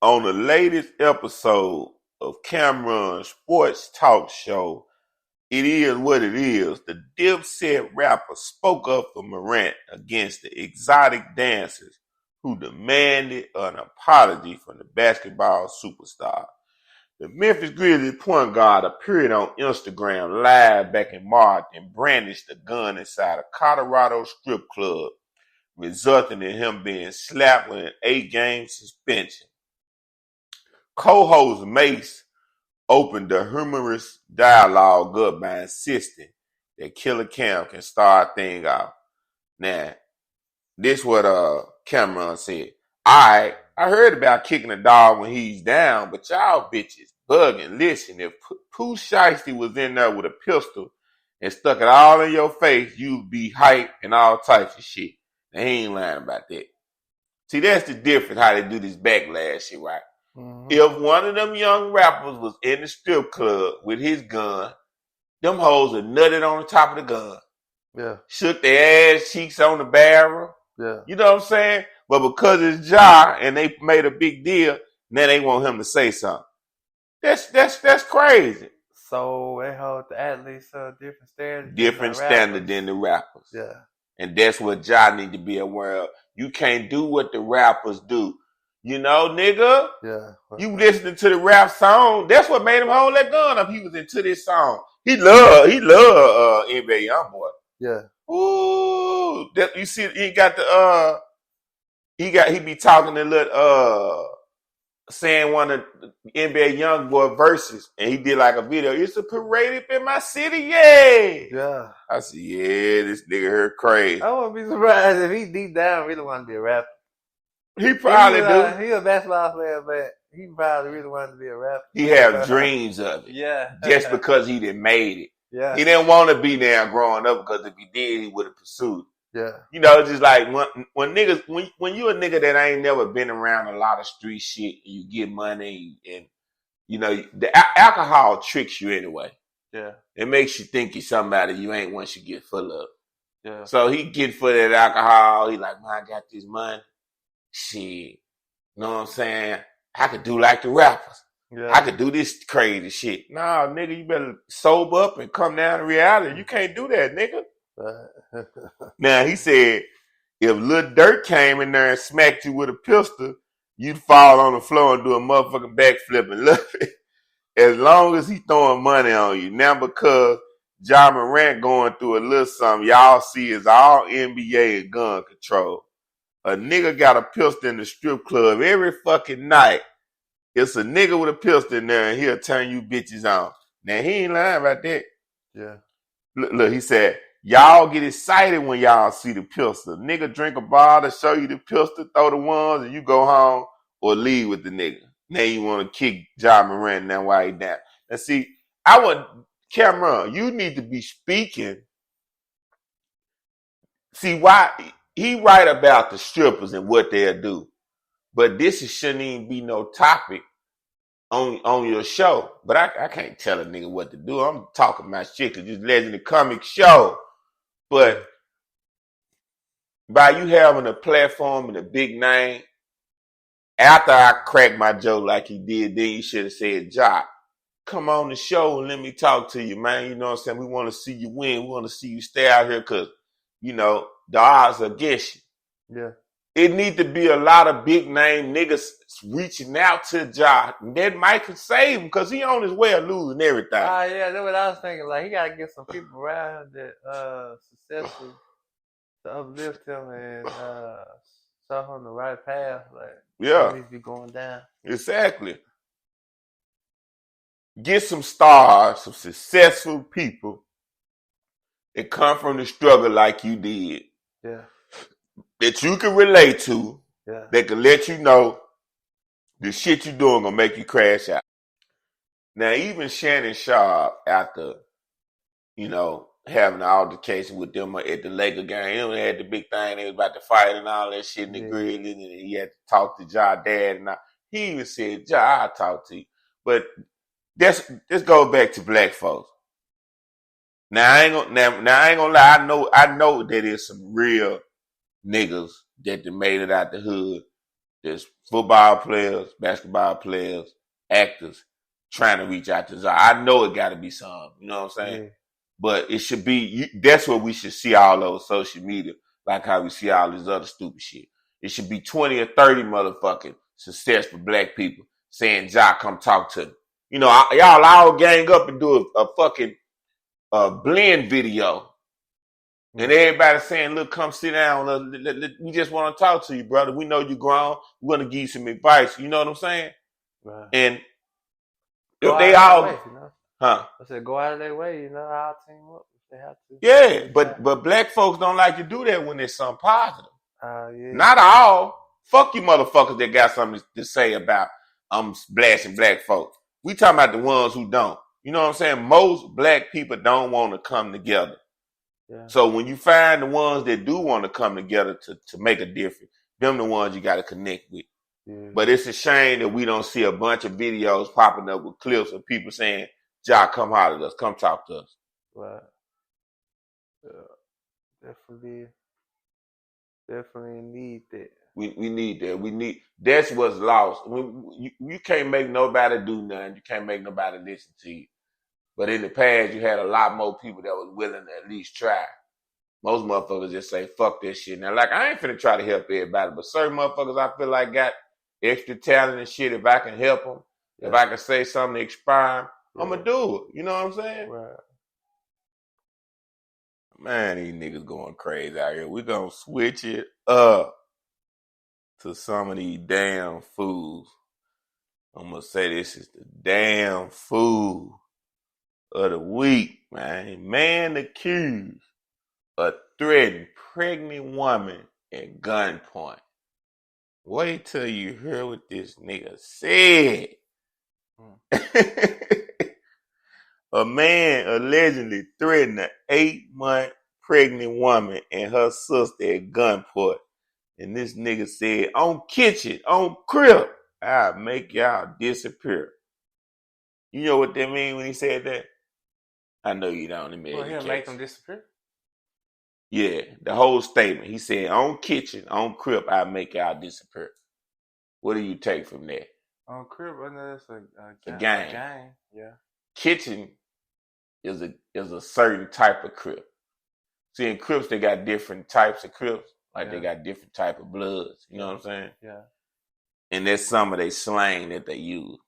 On the latest episode of Cameron's sports talk show, It Is What It Is, the Dipset rapper spoke up for Morant against the exotic dancers who demanded an apology from the basketball superstar. The Memphis Grizzlies point guard appeared on Instagram live back in March and brandished a gun inside a Colorado strip club, resulting in him being slapped with an 8-game suspension. Co-host Mace opened the humorous dialogue up by insisting that Killer Cam can start things off. Now, this what Cameron said. I heard about kicking a dog when he's down, but y'all bitches bugging. Listen, if Pooh Shiesty was in there with a pistol and stuck it all in your face, you'd be hyped and all types of shit. And he ain't lying about that. See, that's the difference how they do this backlash shit, right? Mm-hmm. If one of them young rappers was in the strip club with his gun, them hoes would nutted on the top of the gun. Yeah. Shook their ass cheeks on the barrel. Yeah. You know what I'm saying? But because it's Ja and they made a big deal, now they want him to say something. That's crazy. So they hold the athletes to a different standard Different standard than the rappers. Yeah. And that's what y'all need to be aware of. You can't do what the rappers do. You know, nigga? Yeah. You listening to the rap song. That's what made him hold that gun up. He was into this song. He loved NBA YoungBoy. Yeah. Ooh. You see, he got the he be talking a little saying one of the NBA YoungBoy verses, and he did like a video. It's a parade up in my city, yeah. Yeah. I said, yeah, this nigga heard crazy. I wouldn't be surprised if he deep down really want to be a rapper. He probably do. He a basketball player, but he probably really wanted to be a rapper. He have dreams of it. Yeah. Just because he done made it. Yeah. He didn't want to be there growing up because if he did, he would have pursued. Yeah. You know, just like when niggas, when you a nigga that ain't never been around a lot of street shit, and you get money, and you know the alcohol tricks you anyway. Yeah. It makes you think you're somebody you ain't once you get full of. Yeah. So he get for that alcohol. He like, man, I got this money. Shit, you know what I'm saying? I could do like the rappers. Yeah. I could do this crazy shit. Nah, nigga, you better sober up and come down to reality. You can't do that, nigga. Now, he said, if Lil Durk came in there and smacked you with a pistol, you'd fall on the floor and do a motherfucking backflip and love it. As long as he throwing money on you. Now, because Ja Morant going through a little something, y'all see is all NBA and gun control. A nigga got a pistol in the strip club every fucking night. It's a nigga with a pistol in there and he'll turn you bitches on. Now, he ain't lying about that. Yeah. Look, he said, y'all get excited when y'all see the pistol. Nigga drink a bottle, show you the pistol, throw the ones, and you go home or leave with the nigga. Now you want to kick Ja Morant now while he down. Now see, Cameron, you need to be speaking. See, why he right about the strippers and what they'll do. But this shouldn't even be no topic on your show. But I can't tell a nigga what to do. I'm talking my shit because it's Legend of Comic show. But by you having a platform and a big name, after I cracked my joke like he did, then you should have said, Ja, come on the show and let me talk to you, man. You know what I'm saying? We want to see you win. We want to see you stay out here because, you know, the odds are against you. Yeah. It need to be a lot of big name niggas reaching out to Ja. That might could save him because he on his way of losing everything. Yeah, that's what I was thinking. Like, he got to get some people around that successful to uplift him and show him the right path. Like, yeah. He needs to be going down. Exactly. Get some stars, some successful people that come from the struggle like you did. Yeah. That you can relate to. Yeah. That can let you know the shit you doing gonna make you crash out. Now, even Shannon Sharp, after, you know, having an altercation with them at the Laker game, he had the big thing, they was about to fight and all that shit in the grill, and he had to talk to Ja dad, and he even said, Ja, I'll talk to you. But this goes back to black folks. Now I ain't gonna lie, I know that there's some real niggas that made it out the hood. There's football players, basketball players, actors trying to reach out to Ja. I know it gotta be some, you know what I'm saying? Yeah. But it should be, that's what we should see all over social media, like how we see all this other stupid shit. It should be 20 or 30 motherfucking successful black people saying, Ja, come talk to me. You know, y'all all gang up and do a fucking blend video. And everybody saying, look, come sit down. We just want to talk to you, brother. We know you grown. We want to give you some advice. You know what I'm saying? Right. And if they all... Way, you know? Huh? I said, go out of their way, you know, I'll team up if they have to. Yeah, but black folks don't like to do that when there's something positive. Yeah. Not all. Fuck you motherfuckers that got something to say about blasting black folks. We talking about the ones who don't. You know what I'm saying? Most black people don't want to come together. Yeah. So when you find the ones that do want to come together to make a difference, them the ones you got to connect with. Yeah. But it's a shame that we don't see a bunch of videos popping up with clips of people saying, Ja, come holler at us. Come talk to us. Right. Definitely need that. We need that. That's what's lost. You can't make nobody do nothing. You can't make nobody listen to you. But in the past, you had a lot more people that was willing to at least try. Most motherfuckers just say, fuck this shit. Now, like, I ain't finna try to help everybody, but certain motherfuckers I feel like got extra talent and shit. If I can help them, if I can say something to inspire them, I'm gonna do it. You know what I'm saying? Right. Man, these niggas going crazy out here. We gonna switch it up to some of these damn fools. I'm gonna say this is the damn fool of the week, man. Man accused of threatening pregnant woman at gunpoint. Wait till you hear what this nigga said. A man allegedly threatened an 8-month pregnant woman and her sister at gunpoint. And this nigga said, on kitchen, on crib, I'll make y'all disappear. You know what that mean when he said that? I know you don't. Well, he'll make them disappear? Yeah, the whole statement. He said, on kitchen, on crib, I'll make y'all disappear. What do you take from that? On crib, I know that's a gang. Yeah. Kitchen is a certain type of crib. See, in Crips, they got different types of Crips. Like, they got different type of bloods. You know what I'm saying? Yeah. And that's some of their slang that they use.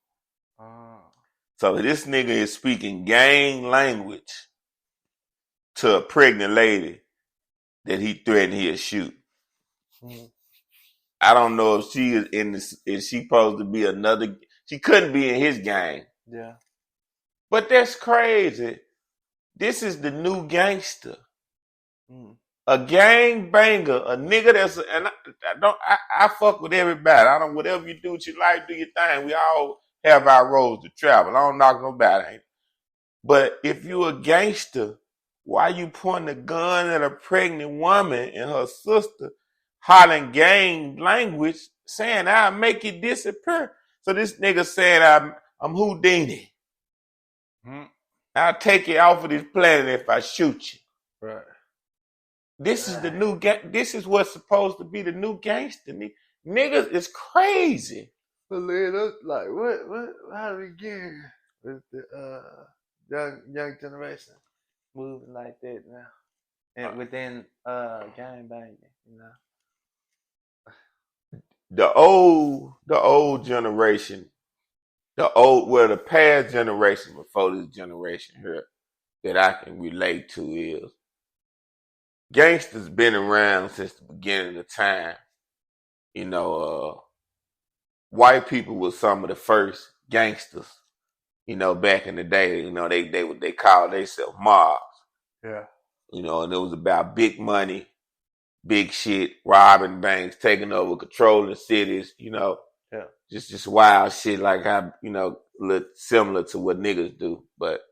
So this nigga is speaking gang language to a pregnant lady that he threatened he'll shoot. I don't know if she is is she supposed to be another, she couldn't be in his gang. Yeah. But that's crazy. This is the new gangster. A gang banger, a nigga that's, and I fuck with everybody. I don't, whatever you do with your life, do your thing. We all have our roads to travel. I don't knock nobody. But if you a gangster, why you pointing a gun at a pregnant woman and her sister, hollering gang language, saying I'll make you disappear? So this nigga saying I'm Houdini. I'll take you off of this planet if I shoot you. Right. This is the new this is what's supposed to be the new gangster. Niggas is crazy. But like what how do we get with the young generation moving like that now? And within gang banging, you know. The old generation, the past generation before this generation here that I can relate to is gangsters been around since the beginning of time. You know, white people were some of the first gangsters. You know, back in the day, you know, they called themselves mobs. Yeah. You know, and it was about big money, big shit, robbing banks, taking over, controlling cities, you know. Yeah. Just wild shit like how, you know, look similar to what niggas do. But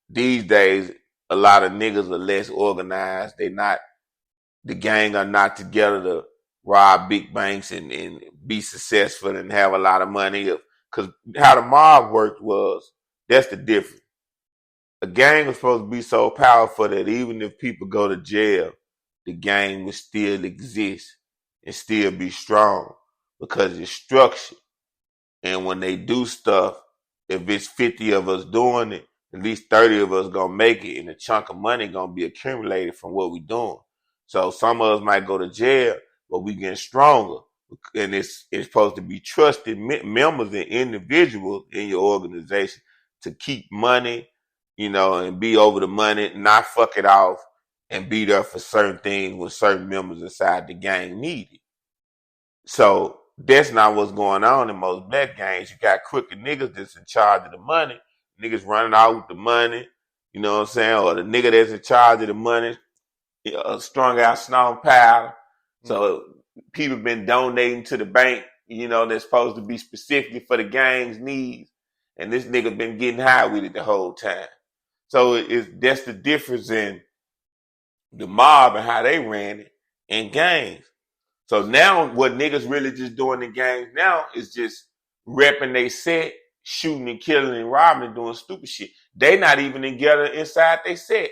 these days, a lot of niggas are less organized. The gang are not together to rob big banks and be successful and have a lot of money. Because how the mob worked was, that's the difference. A gang was supposed to be so powerful that even if people go to jail, the gang would still exist and still be strong because it's structured. And when they do stuff, if it's 50 of us doing it, at least 30 of us gonna make it, and a chunk of money gonna be accumulated from what we doing. So some of us might go to jail, but we getting stronger. And it's supposed to be trusted members and individuals in your organization to keep money, you know, and be over the money, not fuck it off, and be there for certain things when certain members inside the gang need it. So that's not what's going on in most black gangs. You got crooked niggas that's in charge of the money. Niggas running out with the money, you know what I'm saying? Or the nigga that's in charge of the money, strung out strong powder. So people been donating to the bank, you know, that's supposed to be specifically for the gang's needs. And this nigga been getting high with it the whole time. So that's the difference in the mob and how they ran it and gangs. So now what niggas really just doing in gangs now is just repping they set, shooting and killing and robbing and doing stupid shit. They not even together inside they set.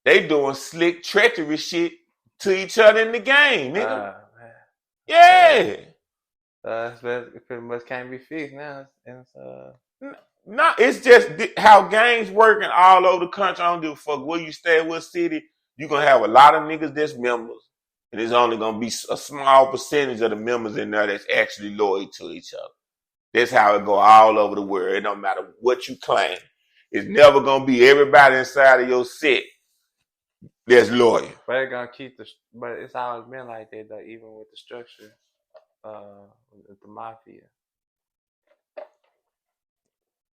They doing slick treacherous shit to each other in the game, nigga. Yeah. It pretty much can't be fixed now. And No, it's just how gangs working all over the country. I don't give a fuck where you stay, what city. You're going to have a lot of niggas that's members, and it's only going to be a small percentage of the members in there that's actually loyal to each other. That's how it go all over the world. It don't matter what you claim. It's never going to be everybody inside of your set that's loyal. But it's gonna keep but it's always been like that though, even with the structure, with the mafia.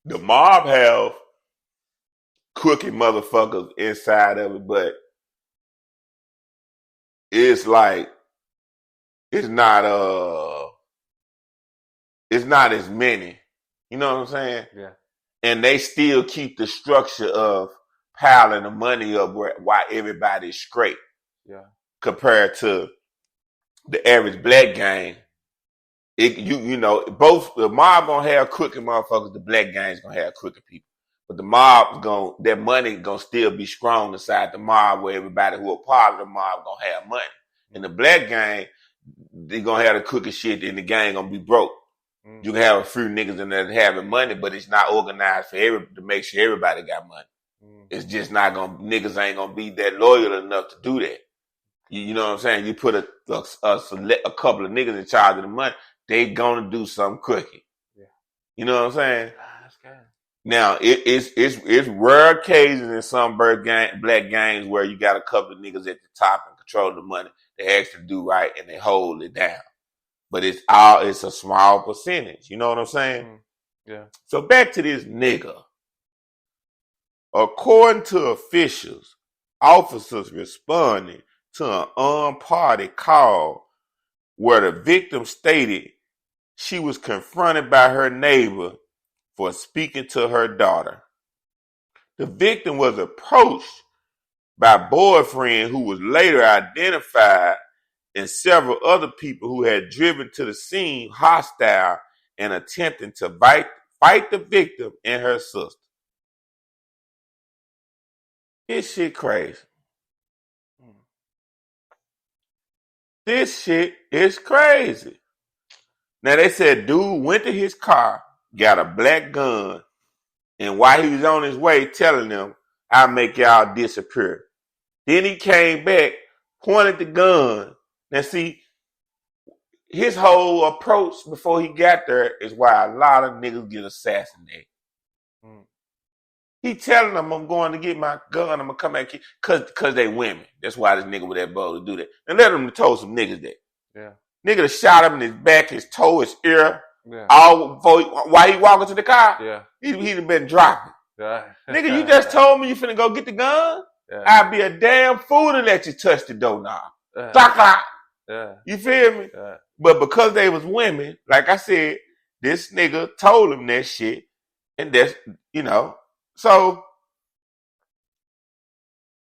The mob have crooked motherfuckers inside of it, but it's like it's not as many. You know what I'm saying? Yeah. And they still keep the structure of piling the money up while everybody's straight. Yeah. Compared to the average black gang. You know, both the mob gonna have crooked motherfuckers, the black gang's gonna have crooked people. But the mob that money gonna still be strong inside the mob where everybody who are part of the mob gonna have money. In the black gang, they gonna have the crooked shit and the gang gonna be broke. Mm. You can have a few niggas in there having money, but it's not organized to make sure everybody got money. Mm. It's just not niggas ain't gonna be that loyal enough to do that. You know what I'm saying? You put a couple of niggas in charge of the money, they gonna do something crooked. Yeah. You know what I'm saying? That's good. Now it's rare occasions in some black gangs where you got a couple of niggas at the top and control the money. They actually do right and they hold it down. But it's a small percentage. You know what I'm saying? Mm. Yeah. So back to this nigga. According to officials, officers responding to an unparty call where the victim stated she was confronted by her neighbor for speaking to her daughter. The victim was approached by a boyfriend who was later identified and several other people who had driven to the scene hostile and attempting to fight the victim and her sister. This shit crazy. This shit is crazy. Now they said dude went to his car, got a black gun, and while he was on his way telling them, I'll make y'all disappear. Then he came back, pointed the gun. Now see, his whole approach before he got there is why a lot of niggas get assassinated. Mm. He telling them, I'm going to get my gun, I'm going to come back here, cause they women. That's why this nigga was that bold to do that. And let him told some niggas that. Yeah. Nigga shot him in his back, his toe, his ear. Yeah. All before while he walking to the car. Yeah. He'd have been dropping. Yeah. Nigga, you just told me you finna go get the gun? Yeah. I'd be a damn fool to let you touch the doorknob. Yeah. Yeah. You feel me? Yeah. But because they was women, like I said, this nigga told him that shit. And that's, you know. So,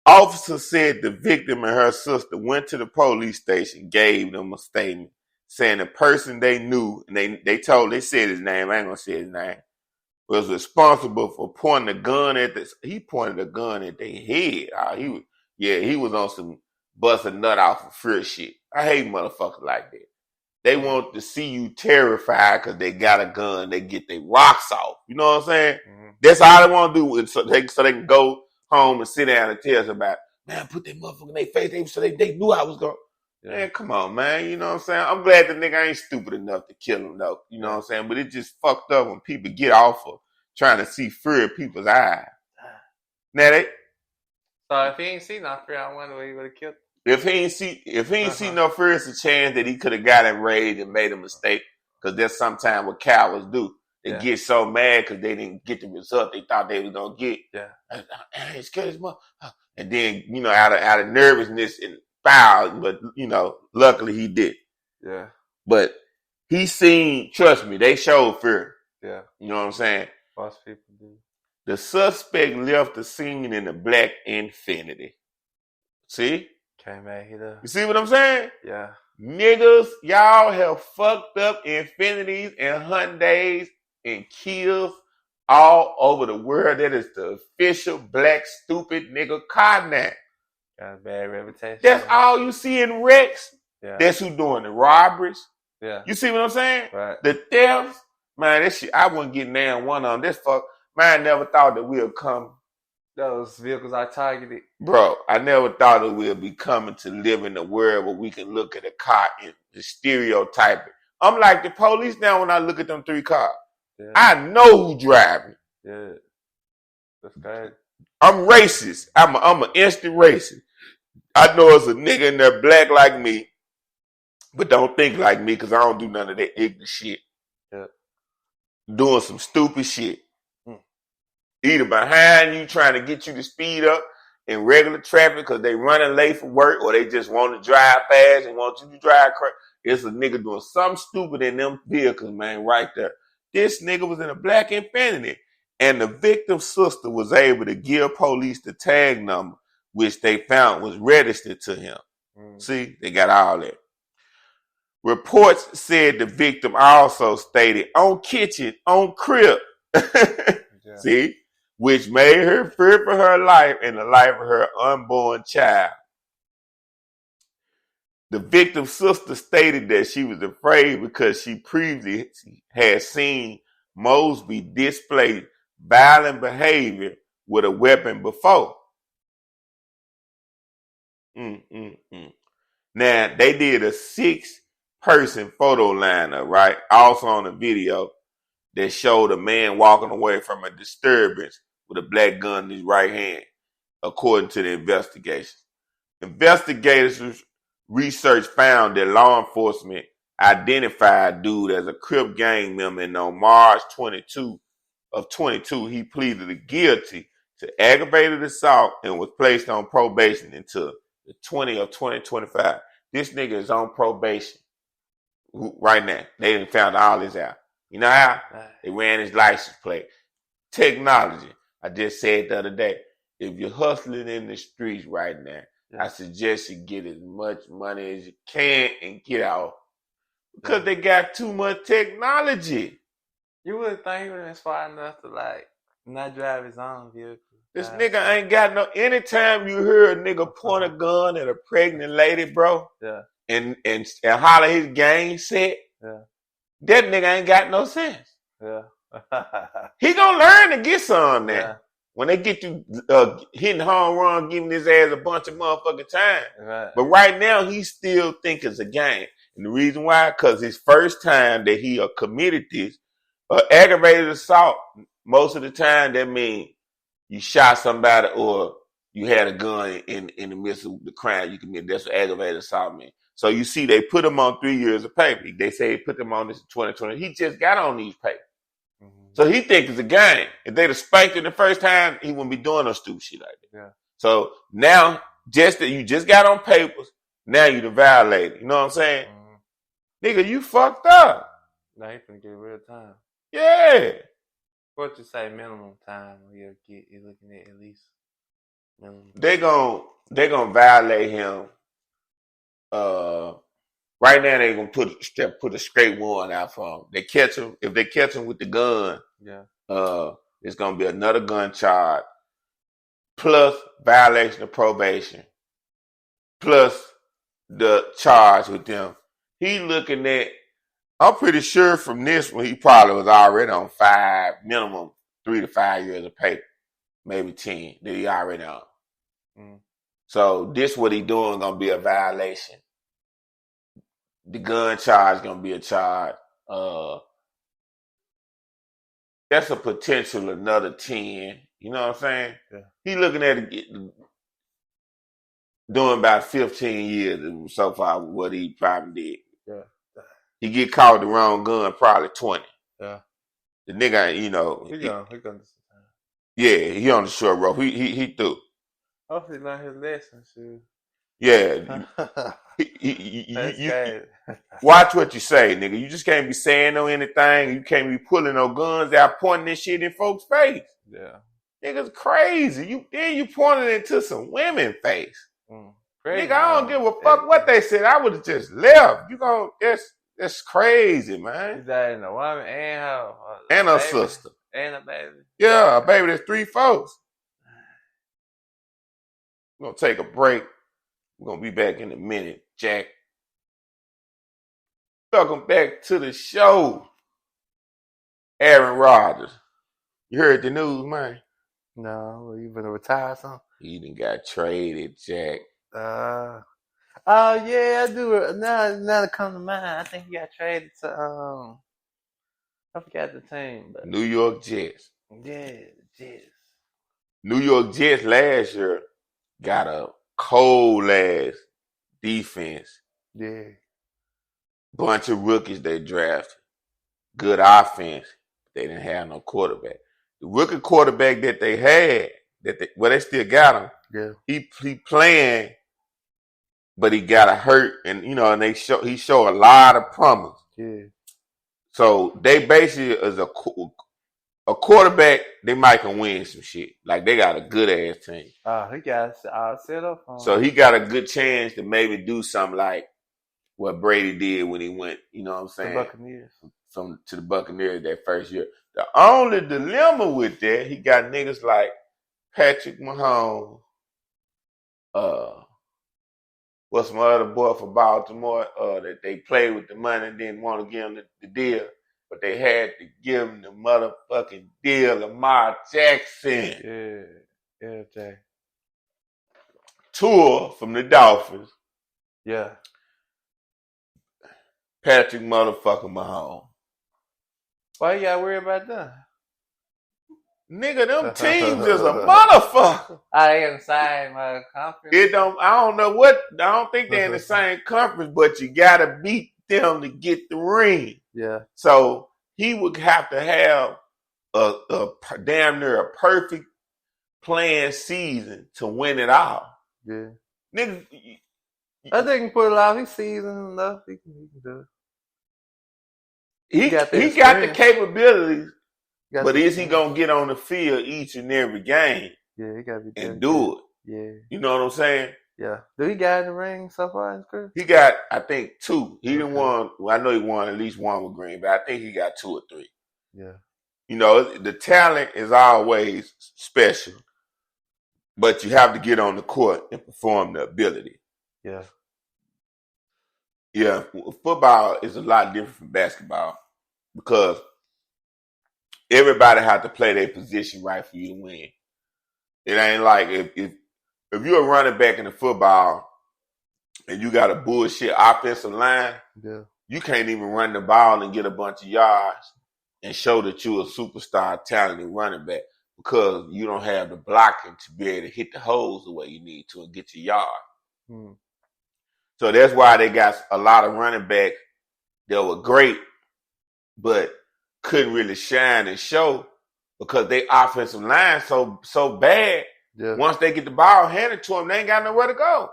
officer said the victim and her sister went to the police station, gave them a statement saying the person they knew, and they said his name, I ain't gonna say his name, was responsible for pointing a gun he pointed a gun at their head. He was on some bust a nut off of fear shit. I hate motherfuckers like that. They want to see you terrified because they got a gun. They get their rocks off. You know what I'm saying? Mm-hmm. That's all they want to do so they can go home and sit down and tell us about, man, put that motherfucker in their face. So they knew I was going. Yeah. Man, come on, man. You know what I'm saying? I'm glad the nigga ain't stupid enough to kill him, though. You know what I'm saying? But it just fucked up when people get off of trying to see fear in people's eyes. Now So if he ain't seen no fear, I wonder what he would have killed him. If he ain't see no fear, it's a chance that he could have got enraged and made a mistake. Because that's sometimes what cowards do. They get so mad because they didn't get the result they thought they was gonna get. Yeah, I ain't scared as much. And then out of nervousness and foul, but luckily he did. Yeah. But he seen. Trust me, they showed fear. Yeah. You know what I'm saying? Most people do. The suspect left the scene in a black Infiniti. See? Came back here. You see what I'm saying? Yeah. Niggas, y'all have fucked up Infinitis and Hyundais and Kias all over the world. That is the official black stupid nigga car now. Got a bad reputation. That's all you see in wrecks. Yeah. That's who doing the robberies. Yeah. You see what I'm saying? Right. The thefts. Man, that shit, I wouldn't get down one on this fuck. Man, I never thought that we'll come. Those vehicles are targeted. Bro, I never thought that we'll be coming to live in a world where we can look at a car and stereotype it. I'm like the police now when I look at them 3 cars. Yeah. I know who driving. Yeah. That's crazy. I'm racist. I'm an instant racist. I know it's a nigga in there black like me, but don't think like me because I don't do none of that ignorant shit. Yeah. Doing some stupid shit. Either behind you trying to get you to speed up in regular traffic because they running late for work or they just want to drive fast and want you to drive crazy. It's a nigga doing something stupid in them vehicles, man, right there. This nigga was in a black Infiniti, and the victim's sister was able to give police the tag number, which they found was registered to him. See, they got all that. Reports said the victim also stated on kitchen, on crib. Yeah. See? Which made her fear for her life and the life of her unborn child. The victim's sister stated that she was afraid because she previously had seen Mosby display violent behavior with a weapon before. Now, they did a 6-person photo lineup, right? Also on the video that showed a man walking away from a disturbance with a black gun in his right hand, according to the investigation. Investigators' research found that law enforcement identified dude as a Crip gang member, and on March 22 of 22, he pleaded guilty to aggravated assault and was placed on probation until the 20 of 2025. This nigga is on probation right now. They done found all this out. You know how? They ran his license plate. Technology. I just said the other day, if you're hustling in the streets right now, I suggest you get as much money as you can and get out. Because they got too much technology. You would think he would have been smart enough to like not drive his own vehicle. This nigga ain't got no. Anytime you hear a nigga point a gun at a pregnant lady, bro, and holler his game set, that nigga ain't got no sense. Yeah. He gonna learn to get some now. Yeah. When they get you hitting home run, giving his ass a bunch of motherfucking time. Right. But right now, he still think it's a game. And the reason why, because his first time that he committed this, aggravated assault, most of the time that means you shot somebody or you had a gun in the midst of the crime you committed. That's what aggravated assault means. So you see, they put him on 3 years of paper. They say they put him on this in 2020. He just got on these papers. So he thinks it's a game. If they'd have spanked him the first time, he wouldn't be doing no stupid shit like that. Yeah. So now, just that you just got on papers, now you the violator. You know what I'm saying? Nigga, you fucked up. Now he finna get real time. Yeah. What you say minimum time you're looking at least minimum. They gonna violate him. Right now they gonna put a straight warrant out for him. They catch him. If they catch him with the gun, it's gonna be another gun charge, plus violation of probation, plus the charge with them. He looking at. I'm pretty sure from this one he probably was already on minimum 3 to 5 years of paper, maybe 10 that he already on. So this what he doing gonna be a violation. The gun charge gonna be a charge. That's a potential another 10. You know what I'm saying? Yeah. He looking at it doing about 15 years so far. What he probably did. Yeah. He get caught with the wrong gun, probably 20. Yeah. The nigga, you know. He gonna yeah, he on the short road. He through. Hopefully learn his lesson, too. Yeah. You watch what you say, nigga. You just can't be saying no anything. You can't be pulling no guns out, pointing this shit in folks' face. Yeah. Nigga's crazy. You pointing into some women's face. Crazy, nigga, I don't give a fuck what they said. I would have just left. You gon' that's crazy, man. He's dating a woman and her and her sister. And a baby. Yeah, a baby. There's 3 folks. We're gonna take a break. We're going to be back in a minute, Jack. Welcome back to the show, Aaron Rodgers. You heard the news, man? No, you been retire or something? He done got traded, Jack. Oh yeah, I do. Now that come to mind, I think he got traded to I forgot the team, but New York Jets. yeah, Jets. New York Jets last year got a cold ass defense. Yeah, Bunch of rookies they drafted. Good offense. They didn't have no quarterback. The rookie quarterback that they had, they still got him. yeah, He playing, but he got a hurt, and he showed a lot of promise. yeah. So they basically is a quarterback. They might can win some shit. Like they got a good ass team. He got all set up on So he got a good chance to maybe do something like what Brady did when he went. You know what I'm the saying? Buccaneers. To the Buccaneers that first year. The only dilemma with that, he got niggas like Patrick Mahomes, what's my other boy for Baltimore, that they played with the money and didn't want to give him the deal, but they had to give him the motherfucking deal. Lamar Jackson. Yeah, Jay. Tour from the Dolphins. Yeah. Patrick motherfucking Mahomes. Why you gotta worry about that? Nigga, them teams is a motherfucker. I ain't in the same conference. I don't think they're in the same conference, but you gotta beat them to get the ring. Yeah. So he would have to have a damn near a perfect playing season to win it all. Yeah. Nigga, I think he can put it out. He's seasoned enough. He can do it. He got the capabilities, but is he gonna get on the field each and every game? Yeah, he gotta be and do it. Yeah. You know what I'm saying? Yeah. Do he got in the ring so far in his career? He got, I think, 2. He didn't won. Well, I know he won at least 1 with Green, but I think he got 2 or 3. Yeah. You know, the talent is always special, but you have to get on the court and perform the ability. Yeah. Yeah, football is a lot different from basketball because everybody has to play their position right for you to win. It ain't like if you're a running back in the football and you got a bullshit offensive line, you can't even run the ball and get a bunch of yards and show that you're a superstar talented running back because you don't have the blocking to be able to hit the holes the way you need to and get your yard. So that's why they got a lot of running backs that were great, but couldn't really shine and show because they offensive line so bad. Yeah. Once they get the ball handed to them, they ain't got nowhere to go.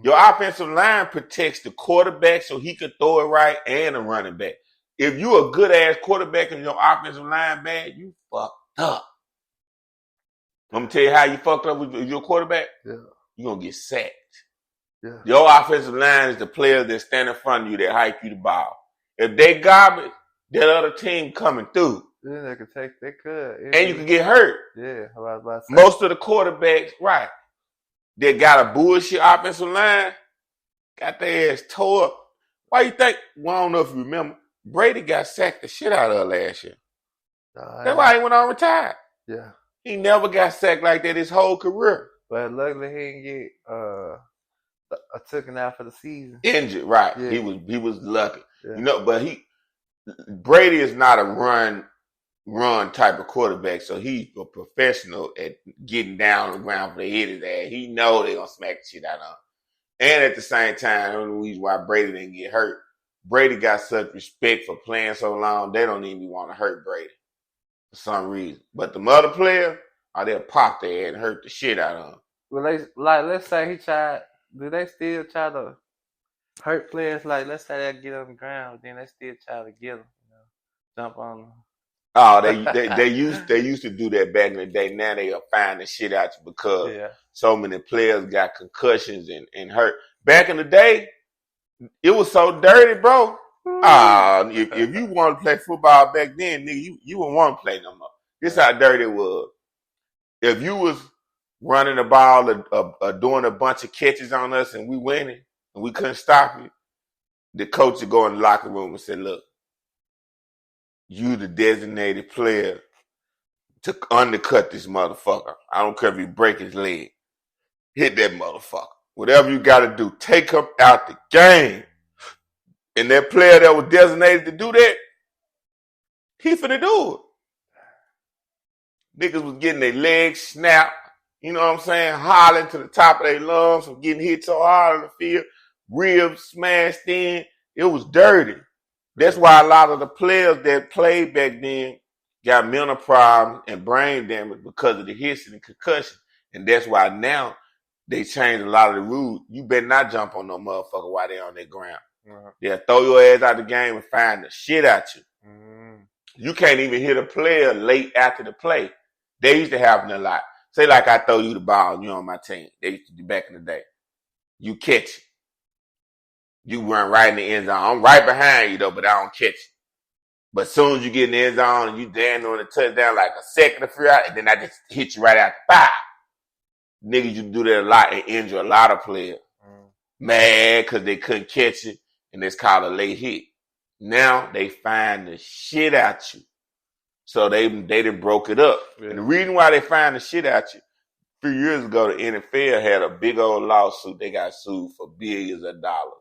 Your offensive line protects the quarterback so he can throw it right and the running back. If you a good ass quarterback and your offensive line bad, you fucked up. I'm gonna tell you how you fucked up with your quarterback. Yeah. You're gonna get sacked. Yeah. Your offensive line is the players that stand in front of you that hike you the ball. If they garbage, that other team coming through. Yeah, they could. And you can get hurt. Yeah, about most of the quarterbacks, right, that got a bullshit offensive line, got their ass tore up. Why you think? Well, I don't know if you remember, Brady got sacked the shit out of last year. That's why he went on retired. Yeah. He never got sacked like that his whole career. But luckily he didn't get taken out for the season. Injured, right. Yeah. He was lucky. Yeah. You know, but Brady is not a run type of quarterback, so he's a professional at getting down on the ground for the hit his ass. He know they're gonna smack the shit out of him. And at the same time, the only reason why Brady didn't get hurt, Brady got such respect for playing so long, they don't even want to hurt Brady for some reason. But the other player, they'll pop their head and hurt the shit out of him. Well, let's say do they still try to hurt players? Like, let's say they get on the ground, then they still try to get them, jump on them. Oh, they used to do that back in the day. Now they are finding the shit out you because so many players got concussions and hurt. Back in the day, it was so dirty, bro. If you want to play football back then, nigga, you wouldn't want to play no more. This how dirty it was. If you was running the ball or doing a bunch of catches on us and we winning and we couldn't stop it, the coach would go in the locker room and say, look, you the designated player. to undercut this motherfucker. I don't care if you break his leg. Hit that motherfucker. Whatever you got to do, take him out the game. And that player that was designated to do that, he finna do it. Niggas was getting their legs snapped, you know what I'm saying, hollering to the top of their lungs from getting hit so hard on the field, ribs smashed in. It was dirty. That's why a lot of the players that played back then got mental problems and brain damage because of the hits and the concussion. And that's why now they changed a lot of the rules. You better not jump on no motherfucker while they're on their ground. They'll throw your ass out the game and find the shit out you. You can't even hit a player late after the play. They used to happen a lot. Say like I throw you the ball and you're on my team. They used to do back in the day. You catch it. You run right in the end zone. I'm right behind you though, but I don't catch it. But as soon as you get in the end zone and you damn on the touchdown like a second to free out, and then I just hit you right out the fire. Niggas you do that a lot and injure a lot of players. Mad because they couldn't catch it, and it's called a late hit. Now they find the shit out you. So they done broke it up. Yeah. And the reason why they find the shit out you, a few years ago, the NFL had a big old lawsuit. They got sued for billions of dollars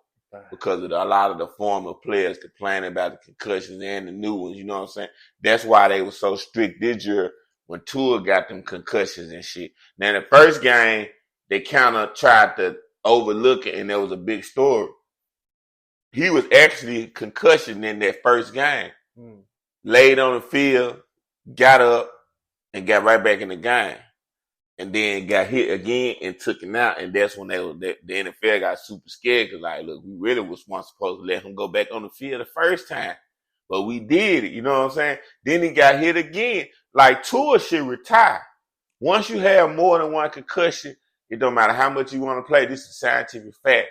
because of a lot of the former players complaining about the concussions and the new ones. You know what I'm saying? That's why they were so strict this year when Tua got them concussions and shit. Now, the first game, they kind of tried to overlook it, and there was a big story. He was actually concussioned in that first game. Laid on the field, got up, and got right back in the game. And then got hit again and took him out. And that's when the NFL got super scared because, like, look, we really was supposed to let him go back on the field the first time. But we did it, you know what I'm saying? Then he got hit again. Like, Tua should retire. Once you have more than one concussion, it don't matter how much you want to play. This is scientific fact.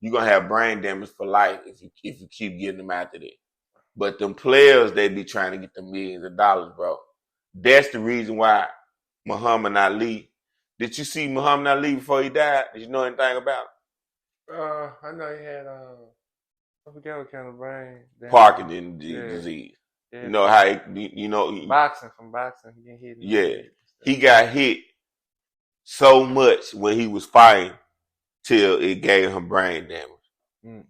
You're going to have brain damage for life if you keep getting them after that. But them players, they be trying to get the millions of dollars, bro. That's the reason why Muhammad Ali. Did you see Muhammad Ali before he died? Did you know anything about him? I know he had, I forget what kind of brain. Parkinson's disease. Yeah. You know how, boxing, he get hit. Yeah. He got hit so much when he was fighting till it gave him brain damage.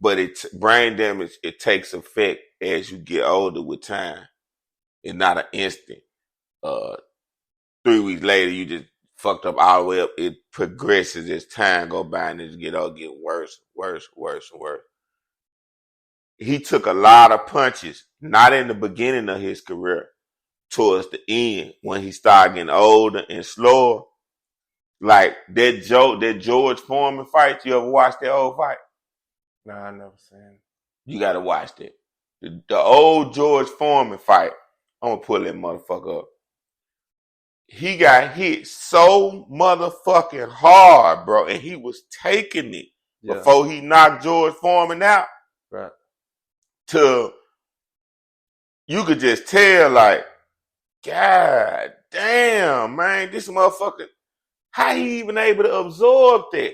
But brain damage, it takes effect as you get older with time. It's not an instant. 3 weeks later, you just fucked up all the way up. It progresses as time go by and it get worse, worse, worse, and worse. He took a lot of punches, not in the beginning of his career, towards the end when he started getting older and slower. Like that George Foreman fight. You ever watched that old fight? No, I never seen it. You gotta watch that. The old George Foreman fight. I'm gonna pull that motherfucker up. He got hit so motherfucking hard, bro, and he was taking it before he knocked George Foreman out. Right. To you could just tell, like, God damn, man, this motherfucker, how he even able to absorb that?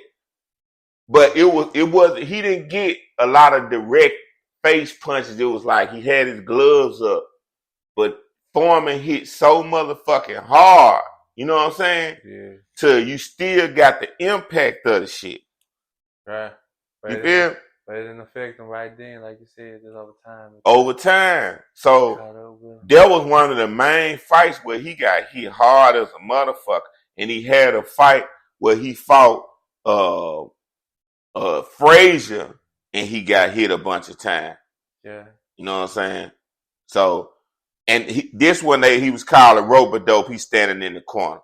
But it wasn't, he didn't get a lot of direct face punches. It was like he had his gloves up. But Foreman hit so motherfucking hard. You know what I'm saying? Yeah. Till you still got the impact of the shit. Right. You feel? But it didn't affect him right then, like you said, just over time. Over time. So that was one of the main fights where he got hit hard as a motherfucker. And he had a fight where he fought Frazier and he got hit a bunch of times. Yeah. You know what I'm saying? So, and this one he was called a rope-a-dope. He's standing in the corner.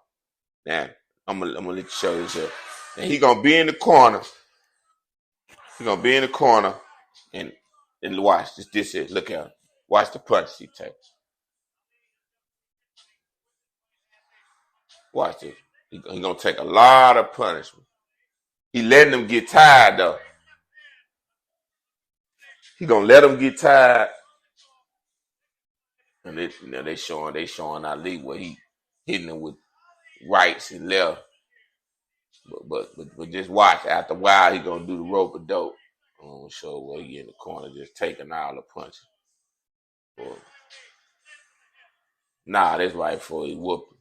Now, I'm gonna let you show this here. And he gonna be in the corner. He gonna be in the corner and watch this is look at him. Watch the punch he takes. Watch this. He gonna take a lot of punishment. He letting them get tired though. He gonna let them get tired. And they showing Ali where he hitting him with rights and left. But just watch. After a while, he gonna do the rope-a-dope. I'm gonna show where he in the corner just taking all the punches. Nah, that's right before he whooped him.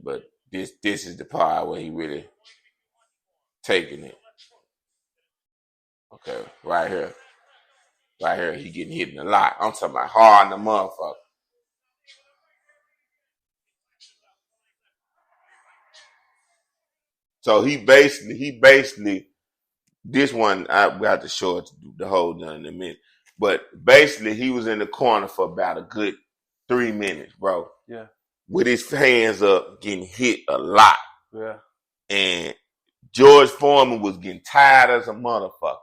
But this is the part where he really taking it. Okay, right here. Right here, he getting hit in a lot. I'm talking about hard in the motherfucker. So he basically, this one I got to show it to the whole done in a minute. But basically, he was in the corner for about a good 3 minutes, bro. Yeah. With his hands up, getting hit a lot. Yeah. And George Foreman was getting tired as a motherfucker.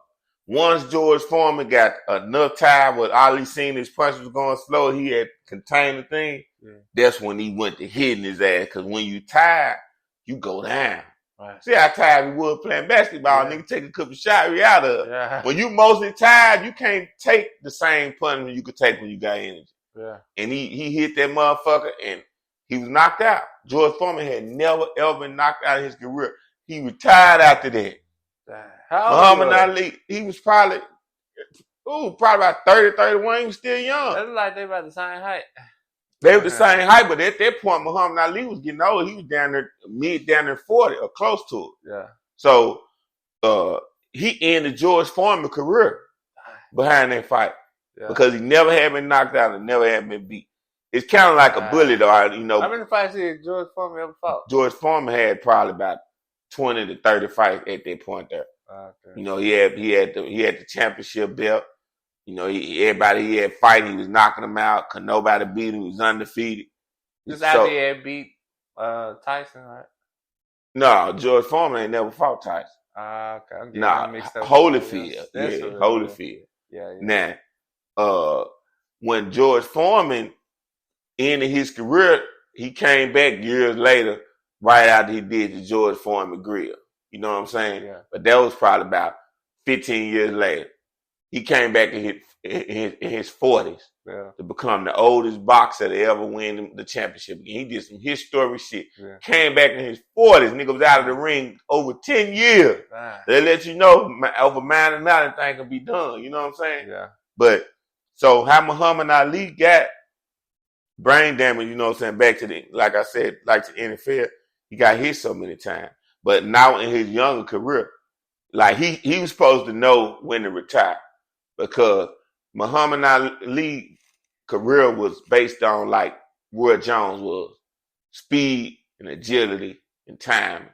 Once George Foreman got enough time with Ali seen his punch was going slow, he had contained the thing. Yeah. That's when he went to hitting his ass. Because when you tired, you go down. Right. See how tired we was playing basketball. Yeah. Nigga take a couple shots, we out of it. Yeah. When you mostly tired, you can't take the same punishment you could take when you got energy. Yeah. And he hit that motherfucker and he was knocked out. George Foreman had never ever been knocked out in his career. He retired after that. Muhammad Ali, he was probably about 30, 31. He was still young. They look like they about the same height. They were the same height, but at that point, Muhammad Ali was getting old. He was down there 40 or close to it. Yeah. So he ended George Foreman's career behind that fight because he never had been knocked out and never had been beat. It's kind of like a bully, though. You know, how many fights did George Foreman ever fought? George Foreman had probably about 20 to 30 fights at that point there. Okay. You know, he had the championship belt. You know, everybody he had fighting, he was knocking them out. Cause nobody beat him. He was undefeated. Just after he had beat Tyson, right? No, George Foreman ain't never fought Tyson. Okay. Holyfield. Holyfield. Yeah. Now, when George Foreman ended his career, he came back years later, right after he did the George Foreman grill. You know what I'm saying? Yeah. But that was probably about 15 years later. He came back in his 40s to become the oldest boxer to ever win the championship. He did some historic shit. Yeah. Came back in his 40s. Nigga was out of the ring over 10 years. They let you know over mind and matter thing can be done. You know what I'm saying? Yeah. But so how Muhammad Ali got brain damage, you know what I'm saying, back to the, like I said, like to NFL, he got hit so many times. But now in his younger career, like he was supposed to know when to retire because Muhammad Ali's career was based on like Roy Jones was, speed and agility and timing.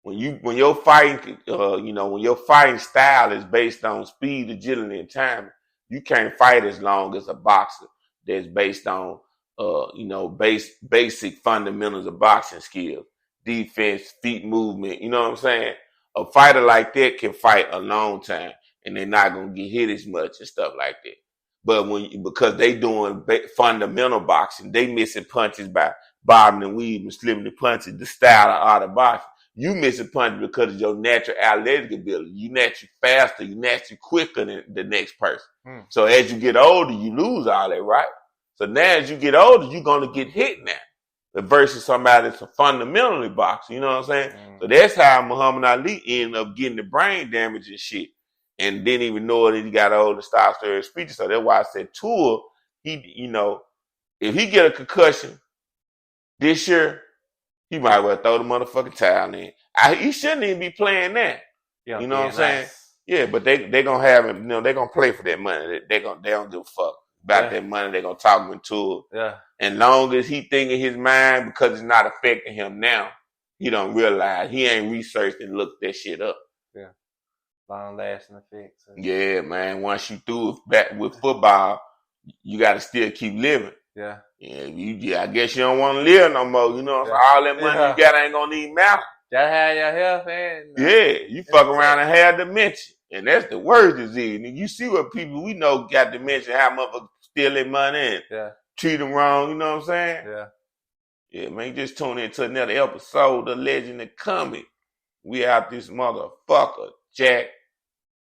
When your fighting, when your fighting style is based on speed, agility, and timing, you can't fight as long as a boxer that's based on basic fundamentals of boxing skills, defense, feet movement. You know what I'm saying? A fighter like that can fight a long time, and they're not gonna get hit as much and stuff like that. But because they doing fundamental boxing, they missing punches by bobbing and weaving, slipping the punches, the style of art of boxing. You missing punches because of your natural athletic ability. You naturally faster, you naturally quicker than the next person. So as you get older, you lose all that, right? So now as you get older, you're going to get hit now. Versus somebody that's a fundamentally boxer, you know what I'm saying? So that's how Muhammad Ali ended up getting the brain damage and shit. And didn't even know that he got older, stop stirring speeches. So that's why I said Tua, if he get a concussion this year, he might well throw the motherfucking towel in. He shouldn't even be playing that. You know what I'm saying? Yeah, but they gonna have him, they gonna play for that money. They don't give a fuck about that money. They gonna talk him into it. Yeah. And long as he think in his mind, because it's not affecting him now, he don't realize he ain't researched and looked that shit up. Yeah. Long lasting effects. Yeah, man. Once you through back with football, you gotta still keep living. Yeah. Yeah, I guess you don't want to live no more. You know, so all that money you got ain't gonna even matter. Gotta have your health, man. Yeah, you fuck around and have dementia. And that's the worst disease. And you see what people we know got dementia, how motherfuckers steal their money and treat them wrong, you know what I'm saying? Yeah. Yeah, man, just tune in to another episode of Legend of Comic. We out this motherfucker, Jack.